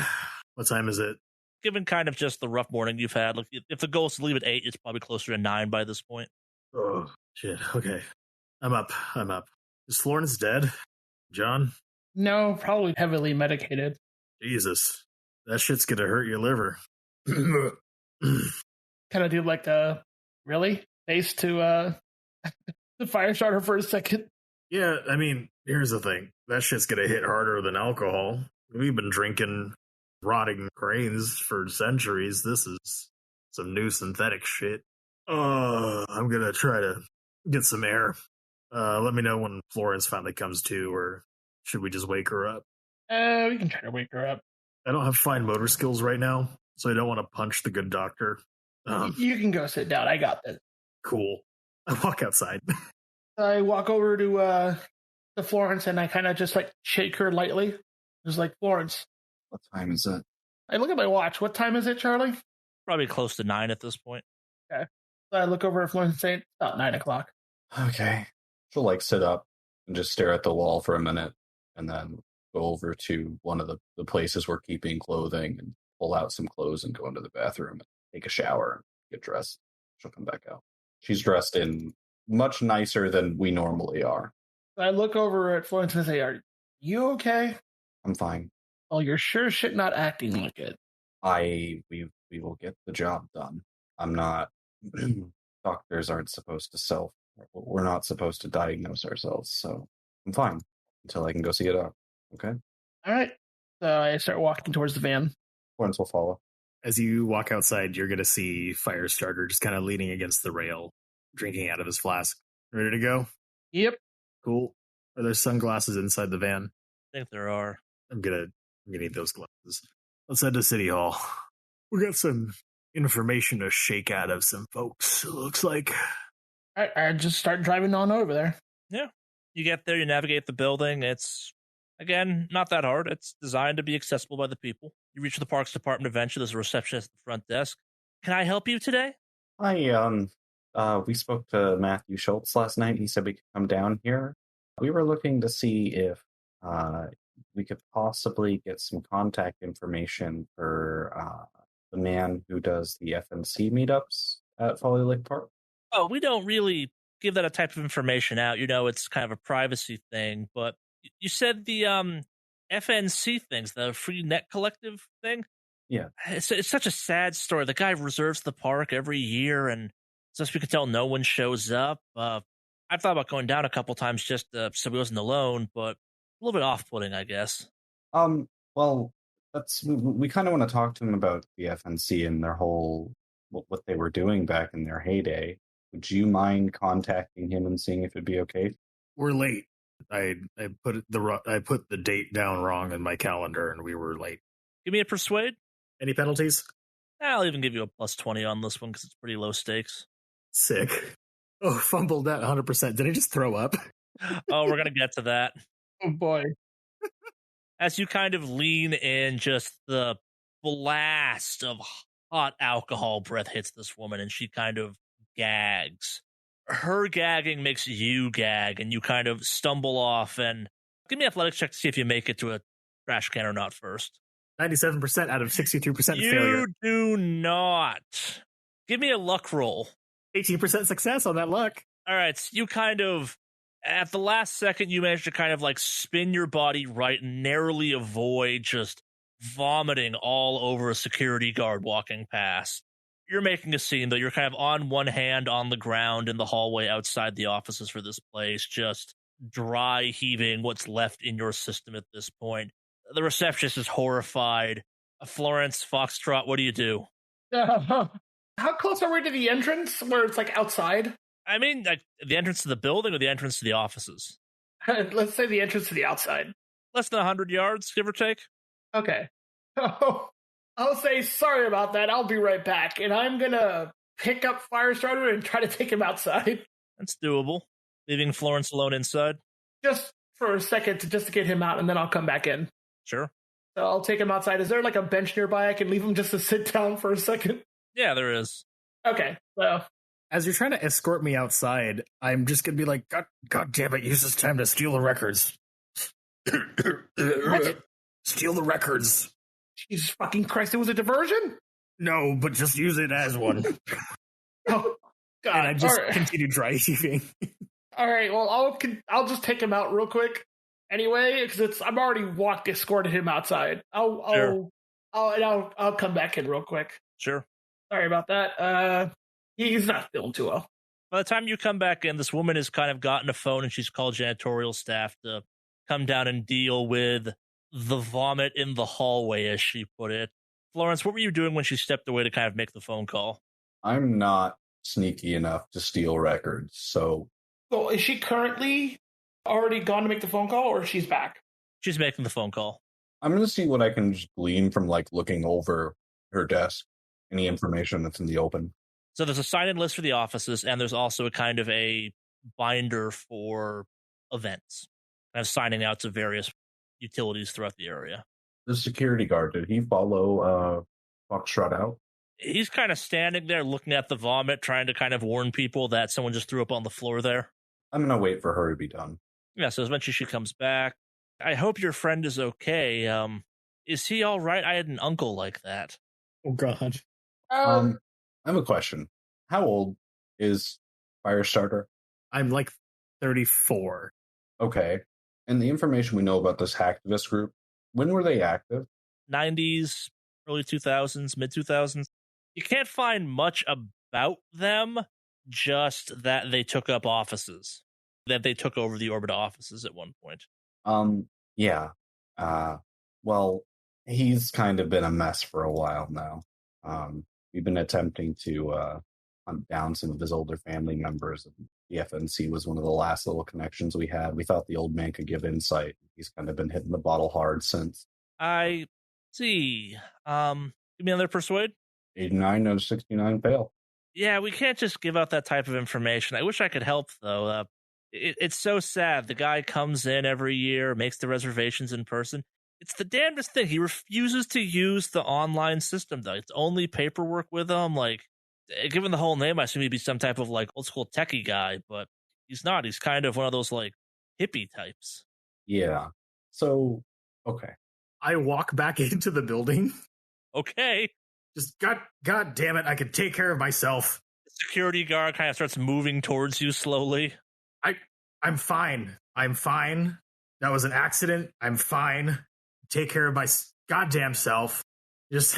Speaker 3: What time is it?
Speaker 1: Given kind of just the rough morning you've had, like if the goal is to leave at 8, it's probably closer to 9 by this point.
Speaker 3: Oh, shit. Okay. I'm up. Is Florence dead? John?
Speaker 4: No, probably heavily medicated.
Speaker 3: Jesus. That shit's gonna hurt your liver.
Speaker 4: Kind of do like a really face to the Firestarter for a second.
Speaker 3: Yeah, here's the thing. That shit's gonna hit harder than alcohol. We've been drinking rotting grains for centuries. This is some new synthetic shit. I'm gonna try to get some air. Let me know when Florence finally comes to, or should we just wake her up?
Speaker 4: We can try to wake her up.
Speaker 3: I don't have fine motor skills right now, so I don't want to punch the good doctor.
Speaker 4: You can go sit down. I got this.
Speaker 3: Cool. I walk outside.
Speaker 4: I walk over to Florence and I kind of just like shake her lightly. Just like, Florence.
Speaker 2: What time is it?
Speaker 4: I look at my watch. What time is it, Charlie?
Speaker 1: Probably close to 9 at this point.
Speaker 4: Okay. So I look over at Florence and say, it's about 9 o'clock.
Speaker 2: Okay. She'll like sit up and just stare at the wall for a minute and then go over to one of the places we're keeping clothing and pull out some clothes and go into the bathroom and take a shower and get dressed. She'll come back out. She's dressed in much nicer than we normally are.
Speaker 4: So I look over at Florence and say, are you okay?
Speaker 2: I'm fine.
Speaker 4: Well, you're sure shit not acting like it.
Speaker 2: We will get the job done. I'm not. Doctors aren't supposed to we're not supposed to diagnose ourselves, so I'm fine until I can go see a doctor. Okay?
Speaker 4: All right. So I start walking towards the van.
Speaker 2: Florence will follow.
Speaker 3: As you walk outside, you're going to see Firestarter just kind of leaning against the rail, drinking out of his flask. Ready to go?
Speaker 4: Yep.
Speaker 3: Cool. Are there sunglasses inside the van?
Speaker 1: I think there are.
Speaker 3: I'm gonna need those glasses. Let's head to City Hall. We got some information to shake out of some folks, it looks like.
Speaker 4: All right, I just start driving on over there.
Speaker 1: Yeah. You get there, you navigate the building. It's, again, not that hard. It's designed to be accessible by the people. You reach the Parks Department eventually. There's a receptionist at the front desk. Can I help you today?
Speaker 2: We spoke to Matthew Schultz last night. He said we could come down here. We were looking to see if we could possibly get some contact information for the man who does the FNC meetups at Folly Lake Park.
Speaker 1: Oh, we don't really give that a type of information out. You know, it's kind of a privacy thing. But you said the FNC things, the Freenet collective thing?
Speaker 2: Yeah.
Speaker 1: It's such a sad story. The guy reserves the park every year, and as we can tell, no one shows up. I've thought about going down a couple times just so we wasn't alone, but a little bit off-putting, I guess.
Speaker 2: Well, we kind of want to talk to him about the FNC and their whole what they were doing back in their heyday. Would you mind contacting him and seeing if it'd be okay?
Speaker 3: We're late. I put the date down wrong in my calendar, and we were late.
Speaker 1: Give me a persuade.
Speaker 3: Any penalties?
Speaker 1: I'll even give you a plus 20 on this one because it's pretty low stakes.
Speaker 3: Sick. Oh, fumbled that 100%. Did I just throw up?
Speaker 1: Oh, we're going to get to that.
Speaker 4: Oh, boy.
Speaker 1: As you kind of lean in, just the blast of hot alcohol breath hits this woman, and she kind of gags. Her gagging makes you gag, and you kind of stumble off. And give me an athletics check to see if you make it to a trash can or not first.
Speaker 3: 97% out of 63% failure.
Speaker 1: You do not. Give me a luck roll.
Speaker 3: 18% success on that luck.
Speaker 1: All right, so you kind of, at the last second, you manage to kind of like spin your body right and narrowly avoid just vomiting all over a security guard walking past. You're making a scene, though. You're kind of on one hand on the ground in the hallway outside the offices for this place, just dry heaving what's left in your system at this point. The receptionist is horrified. Florence, Foxtrot, what do you do?
Speaker 4: How close are we to the entrance where it's like outside?
Speaker 1: I mean, like the entrance to the building or the entrance to the offices?
Speaker 4: Let's say the entrance to the outside.
Speaker 1: Less than 100 yards, give or take.
Speaker 4: Okay. Oh, I'll say sorry about that. I'll be right back. And I'm going to pick up Firestarter and try to take him outside.
Speaker 1: That's doable. Leaving Florence alone inside?
Speaker 4: Just for a second to get him out, and then I'll come back in.
Speaker 1: Sure.
Speaker 4: So I'll take him outside. Is there like a bench nearby I can leave him just to sit down for a second?
Speaker 1: Yeah, there is.
Speaker 4: Okay, so
Speaker 3: as you're trying to escort me outside, I'm just gonna be like, God damn it, use this time to steal the records.
Speaker 4: What?
Speaker 3: Steal the records.
Speaker 4: Jesus fucking Christ, it was a diversion?
Speaker 3: No, but just use it as one.
Speaker 4: Oh, God.
Speaker 3: And I just continue dry heaving.
Speaker 4: All right, well, I'll just take him out real quick anyway, because I've already escorted him outside. I'll come back in real quick.
Speaker 1: Sure.
Speaker 4: Sorry about that. He's not feeling too well.
Speaker 1: By the time you come back in, this woman has kind of gotten a phone and she's called janitorial staff to come down and deal with the vomit in the hallway, as she put it. Florence, what were you doing when she stepped away to kind of make the phone call?
Speaker 2: I'm not sneaky enough to steal records. So
Speaker 4: is she currently already gone to make the phone call, or she's back?
Speaker 1: She's making the phone call.
Speaker 2: I'm going to see what I can just glean from like looking over her desk. Any information that's in the open.
Speaker 1: So there's a sign-in list for the offices, and there's also a kind of a binder for events. Kind of signing out to various utilities throughout the area.
Speaker 2: The security guard, did he follow Foxtrot out?
Speaker 1: He's kind of standing there looking at the vomit, trying to kind of warn people that someone just threw up on the floor there.
Speaker 2: I'm going to wait for her to be done.
Speaker 1: Yeah, so eventually she comes back. I hope your friend is okay. Is he all right? I had an uncle like that.
Speaker 5: Oh, God.
Speaker 2: I have a question. How old is Firestarter?
Speaker 3: I'm like 34.
Speaker 2: Okay. And the information we know about this hacktivist group, when were they active?
Speaker 1: 90s, early 2000s, mid 2000s. You can't find much about them, just that they took up offices, that they took over the Orbita offices at one point.
Speaker 2: Yeah. Well, he's kind of been a mess for a while now. We've been attempting to hunt down some of his older family members. The FNC was one of the last little connections we had. We thought the old man could give insight. He's kind of been hitting the bottle hard since.
Speaker 1: I see. Give me another persuade.
Speaker 2: 89 out of 69 fail.
Speaker 1: Yeah, we can't just give out that type of information. I wish I could help, though. It's so sad. The guy comes in every year, makes the reservations in person. It's the damnedest thing. He refuses to use the online system, though. It's only paperwork with him. Like, given the whole name, I assume he'd be some type of, like, old-school techie guy, but he's not. He's kind of one of those, like, hippie types.
Speaker 2: Yeah. So, okay.
Speaker 3: I walk back into the building.
Speaker 1: Okay.
Speaker 3: Just, God damn it, I can take care of myself.
Speaker 1: The security guard kind of starts moving towards you slowly.
Speaker 3: I'm fine. That was an accident. I'm fine. Take care of my goddamn self. Just,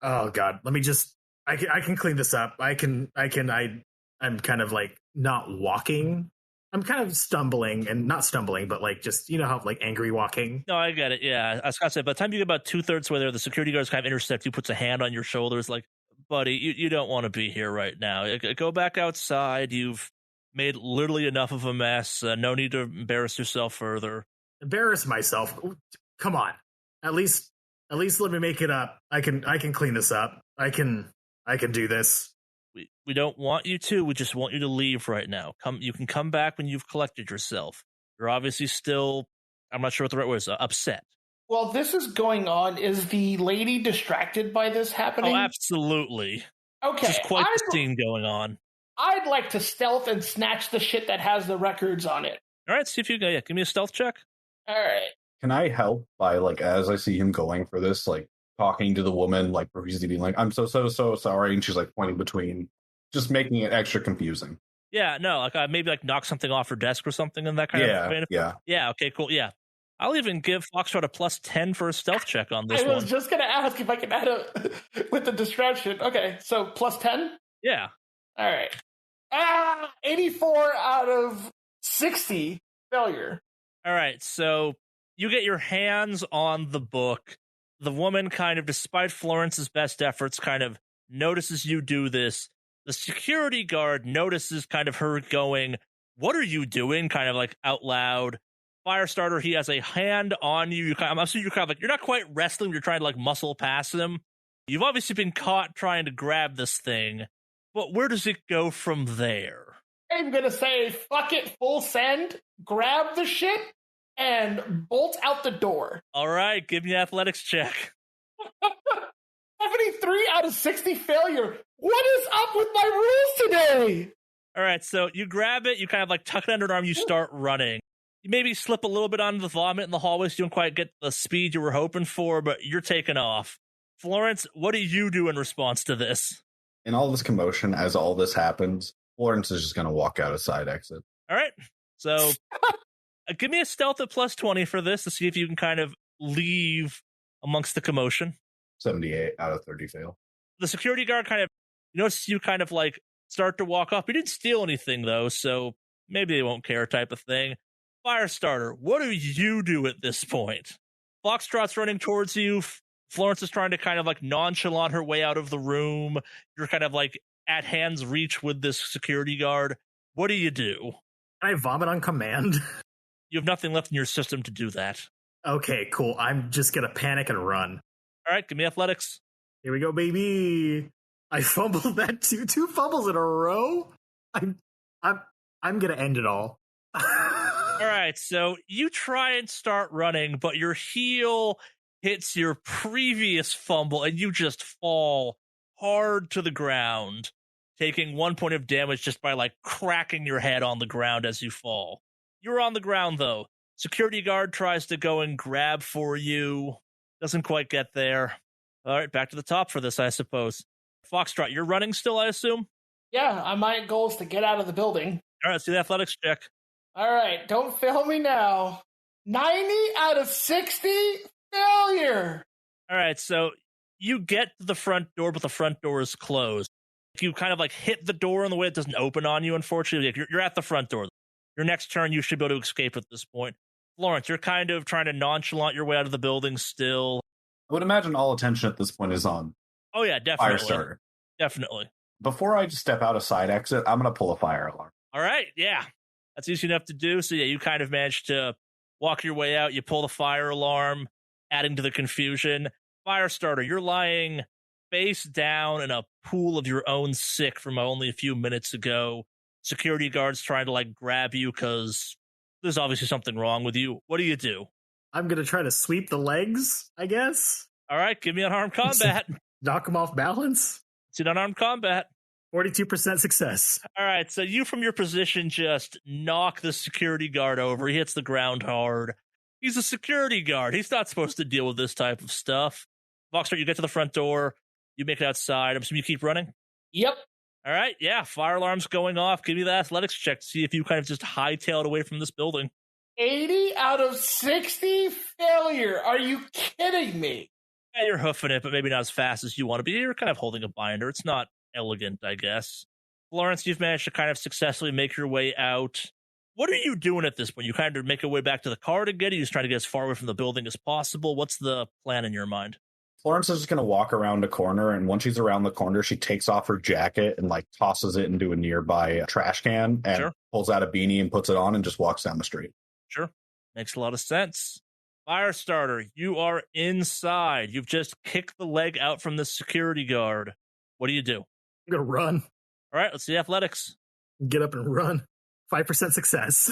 Speaker 3: oh God, let me just, I can clean this up. I'm kind of like not walking. I'm kind of stumbling, and not stumbling, but like just, you know how like angry walking.
Speaker 1: No, I get it. Yeah. I was going to say, by the time you get about 2/3 way there, the security guards kind of intercept you, puts a hand on your shoulders like, buddy, you don't want to be here right now. Go back outside. You've made literally enough of a mess. No need to embarrass yourself further.
Speaker 3: Embarrass myself? Come on. At least let me make it up. I can clean this up. I can do this.
Speaker 1: We don't want you to. We just want you to leave right now. You can come back when you've collected yourself. You're obviously still, I'm not sure what the right word is, upset.
Speaker 4: Well, this is going on. Is the lady distracted by this happening?
Speaker 1: Oh, absolutely.
Speaker 4: Okay.
Speaker 1: There's quite the scene going on.
Speaker 4: I'd like to stealth and snatch the shit that has the records on it.
Speaker 1: All right, see if you go. Yeah, give me a stealth check.
Speaker 4: All right.
Speaker 2: Can I help by, like, as I see him going for this, like, talking to the woman, like, profusely being like, I'm so sorry, and she's, like, pointing between, just making it extra confusing.
Speaker 1: Yeah, no, like, maybe, like, knock something off her desk or something in that kind of... Yeah, okay, cool, yeah. I'll even give Foxtrot a +10 for a stealth check on this one.
Speaker 4: I was just going to ask if I could add a... with the distraction. Okay, so +10?
Speaker 1: Yeah.
Speaker 4: All right. 84 out of 60 failure.
Speaker 1: All right, so you get your hands on the book. The woman kind of, despite Florence's best efforts, kind of notices you do this. The security guard notices kind of her going, what are you doing? Kind of like out loud. Firestarter, he has a hand on you. I'm assuming you're kind of like, you're not quite wrestling, you're trying to like muscle past him. You've obviously been caught trying to grab this thing. But where does it go from there?
Speaker 4: I'm going to say, fuck it, full send, grab the shit, and bolt out the door.
Speaker 1: All right, give me an athletics check.
Speaker 4: 73 out of 60 failure. What is up with my rules today?
Speaker 1: All right, so you grab it, you kind of like tuck it under an arm, you start running. You maybe slip a little bit onto the vomit in the hallway, so you don't quite get the speed you were hoping for, but you're taking off. Florence, what do you do in response to this?
Speaker 2: In all this commotion, as all this happens, Florence is just going to walk out a side exit.
Speaker 1: All right. So give me a stealth at +20 for this to see if you can kind of leave amongst the commotion.
Speaker 2: 78 out of 30 fail.
Speaker 1: The security guard kind of notices you kind of like start to walk off. You didn't steal anything, though, so maybe they won't care type of thing. Firestarter, what do you do at this point? Foxtrot's running towards you. Florence is trying to kind of like nonchalant her way out of the room. You're kind of like at hand's reach with this security guard. What do you do?
Speaker 3: Can I vomit on command?
Speaker 1: You have nothing left in your system to do that.
Speaker 3: Okay, cool. I'm just gonna panic and run.
Speaker 1: All right, give me athletics.
Speaker 3: Here we go, baby. I fumbled that two fumbles in a row. I'm gonna end it all.
Speaker 1: All right, so you try and start running, but your heel hits your previous fumble, and you just fall hard to the ground, taking 1 point of damage just by like cracking your head on the ground as you fall. You're on the ground though. Security guard tries to go and grab for you. Doesn't quite get there. All right, back to the top for this, I suppose. Foxtrot, you're running still, I assume?
Speaker 4: Yeah, my goal is to get out of the building.
Speaker 1: All right, let's do the athletics check.
Speaker 4: All right, don't fail me now. 90 out of 60, failure.
Speaker 1: All right, so you get to the front door, but the front door is closed. You kind of like hit the door in the way it doesn't open on you, unfortunately. You're at the front door. Your next turn, you should be able to escape at this point. Florence, you're kind of trying to nonchalant your way out of the building still.
Speaker 2: I would imagine all attention at this point is on
Speaker 1: Oh, yeah, definitely.
Speaker 2: Firestarter.
Speaker 1: Definitely.
Speaker 2: Before I just step out a side exit, I'm going to pull a fire alarm.
Speaker 1: All right, yeah. That's easy enough to do. So, yeah, you kind of managed to walk your way out. You pull the fire alarm, adding to the confusion. Firestarter, you're lying face down in a pool of your own sick from only a few minutes ago. Security guards trying to, like, grab you because there's obviously something wrong with you. What do?
Speaker 3: I'm gonna try to sweep the legs, I guess.
Speaker 1: All right, give me unarmed combat.
Speaker 3: Knock him off balance.
Speaker 1: It's an unarmed combat.
Speaker 3: 42% success.
Speaker 1: All right, so you from your position just knock the security guard over. He hits the ground hard. He's a security guard. He's not supposed to deal with this type of stuff. Foxtrot, you get to the front door. You make it outside. I'm assuming you keep running?
Speaker 4: Yep.
Speaker 1: All right, yeah, fire alarm's going off. Give me the athletics check to see if you kind of just hightailed away from this building.
Speaker 4: 80 out of 60, failure. Are you kidding me?
Speaker 1: Yeah, you're hoofing it, but maybe not as fast as you want to be. You're kind of holding a binder. It's not elegant, I guess. Florence, you've managed to kind of successfully make your way out. What are you doing at this point? You kind of make your way back to the car to get it? You just trying to get as far away from the building as possible? What's the plan in your mind?
Speaker 2: Florence is just going to walk around a corner, and once she's around the corner, she takes off her jacket and like tosses it into a nearby trash can and pulls out a beanie and puts it on and just walks down the street.
Speaker 1: Sure. Makes a lot of sense. Firestarter, you are inside. You've just kicked the leg out from the security guard. What do?
Speaker 3: I'm going to run.
Speaker 1: All right, let's see athletics.
Speaker 3: Get up and run. 5% success.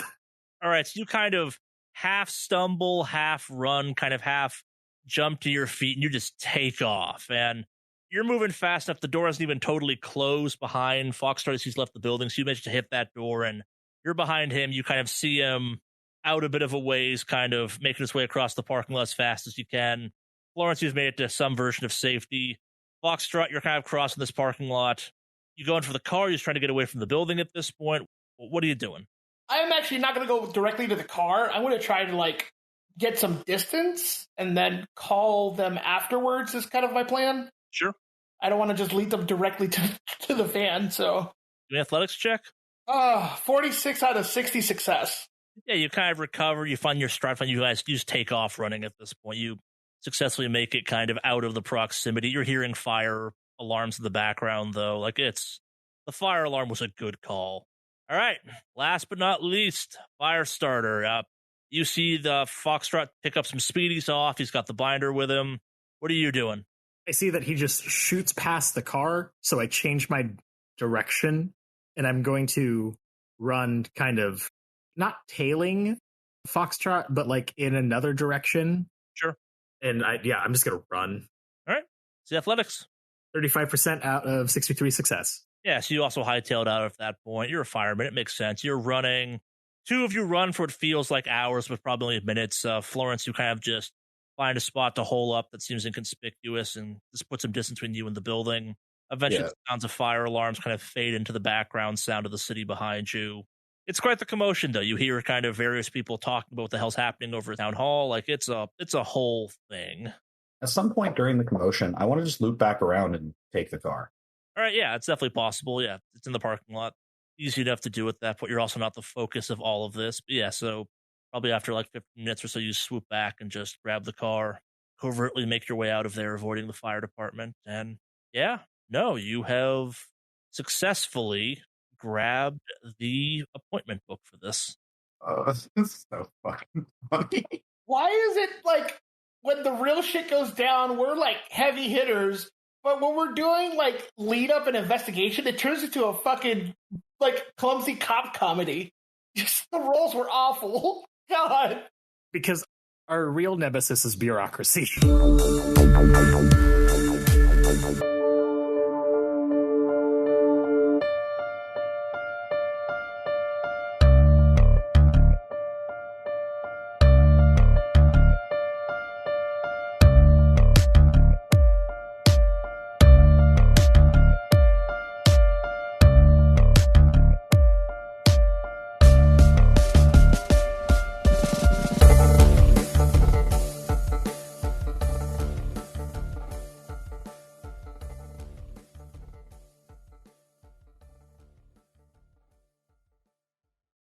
Speaker 1: All right, so you kind of half stumble, half run, kind of half jump to your feet, and you just take off. And you're moving fast enough. The door hasn't even totally closed behind Foxtrot as he's left the building, so you managed to hit that door, and you're behind him. You kind of see him out a bit of a ways, kind of making his way across the parking lot as fast as you can. Florence, you've made it to some version of safety. Foxtrot, you're kind of crossing this parking lot. You going for the car? You're just trying to get away from the building at this point. What are you doing?
Speaker 4: I'm actually not going to go directly to the car. I'm going to try to, like, get some distance and then call them afterwards is kind of my plan.
Speaker 1: Sure.
Speaker 4: I don't want to just lead them directly to the van, so.
Speaker 1: An athletics check?
Speaker 4: 46 out of 60 success.
Speaker 1: Yeah, you kind of recover. You find your stride. You guys just take off running at this point. You successfully make it kind of out of the proximity. You're hearing fire alarms in the background, though. Like, the fire alarm was a good call. All right, last but not least, Firestarter. You see the Foxtrot pick up some speedies off. He's got the binder with him. What are you doing?
Speaker 3: I see that he just shoots past the car, so I change my direction, and I'm going to run kind of not tailing Foxtrot, but like in another direction.
Speaker 1: Sure.
Speaker 3: And I'm just going to run.
Speaker 1: All right. See athletics.
Speaker 3: 35% out of 63 success.
Speaker 1: Yeah, so you also hightailed out at that point. You're a fireman. It makes sense. You're running. Two of you run for what feels like hours, but probably minutes. Florence, you kind of just find a spot to hole up that seems inconspicuous and just put some distance between you and the building. Eventually, the sounds of fire alarms kind of fade into the background sound of the city behind you. It's quite the commotion, though. You hear kind of various people talking about what the hell's happening over at Town Hall. Like, it's a whole thing.
Speaker 2: At some point during the commotion, I want to just loop back around and take the car.
Speaker 1: All right, yeah, it's definitely possible. Yeah, it's in the parking lot. Easy enough to do at that point. You're also not the focus of all of this. But yeah, so probably after like 15 minutes or so, you swoop back and just grab the car, covertly make your way out of there, avoiding the fire department. And yeah, no, you have successfully grabbed the appointment book for this.
Speaker 2: This is so fucking funny.
Speaker 4: Why is it like when the real shit goes down, we're like heavy hitters, but when we're doing like lead up and investigation, it turns into a fucking like clumsy cop comedy. Just the roles were awful. God.
Speaker 5: Because our real nemesis is bureaucracy.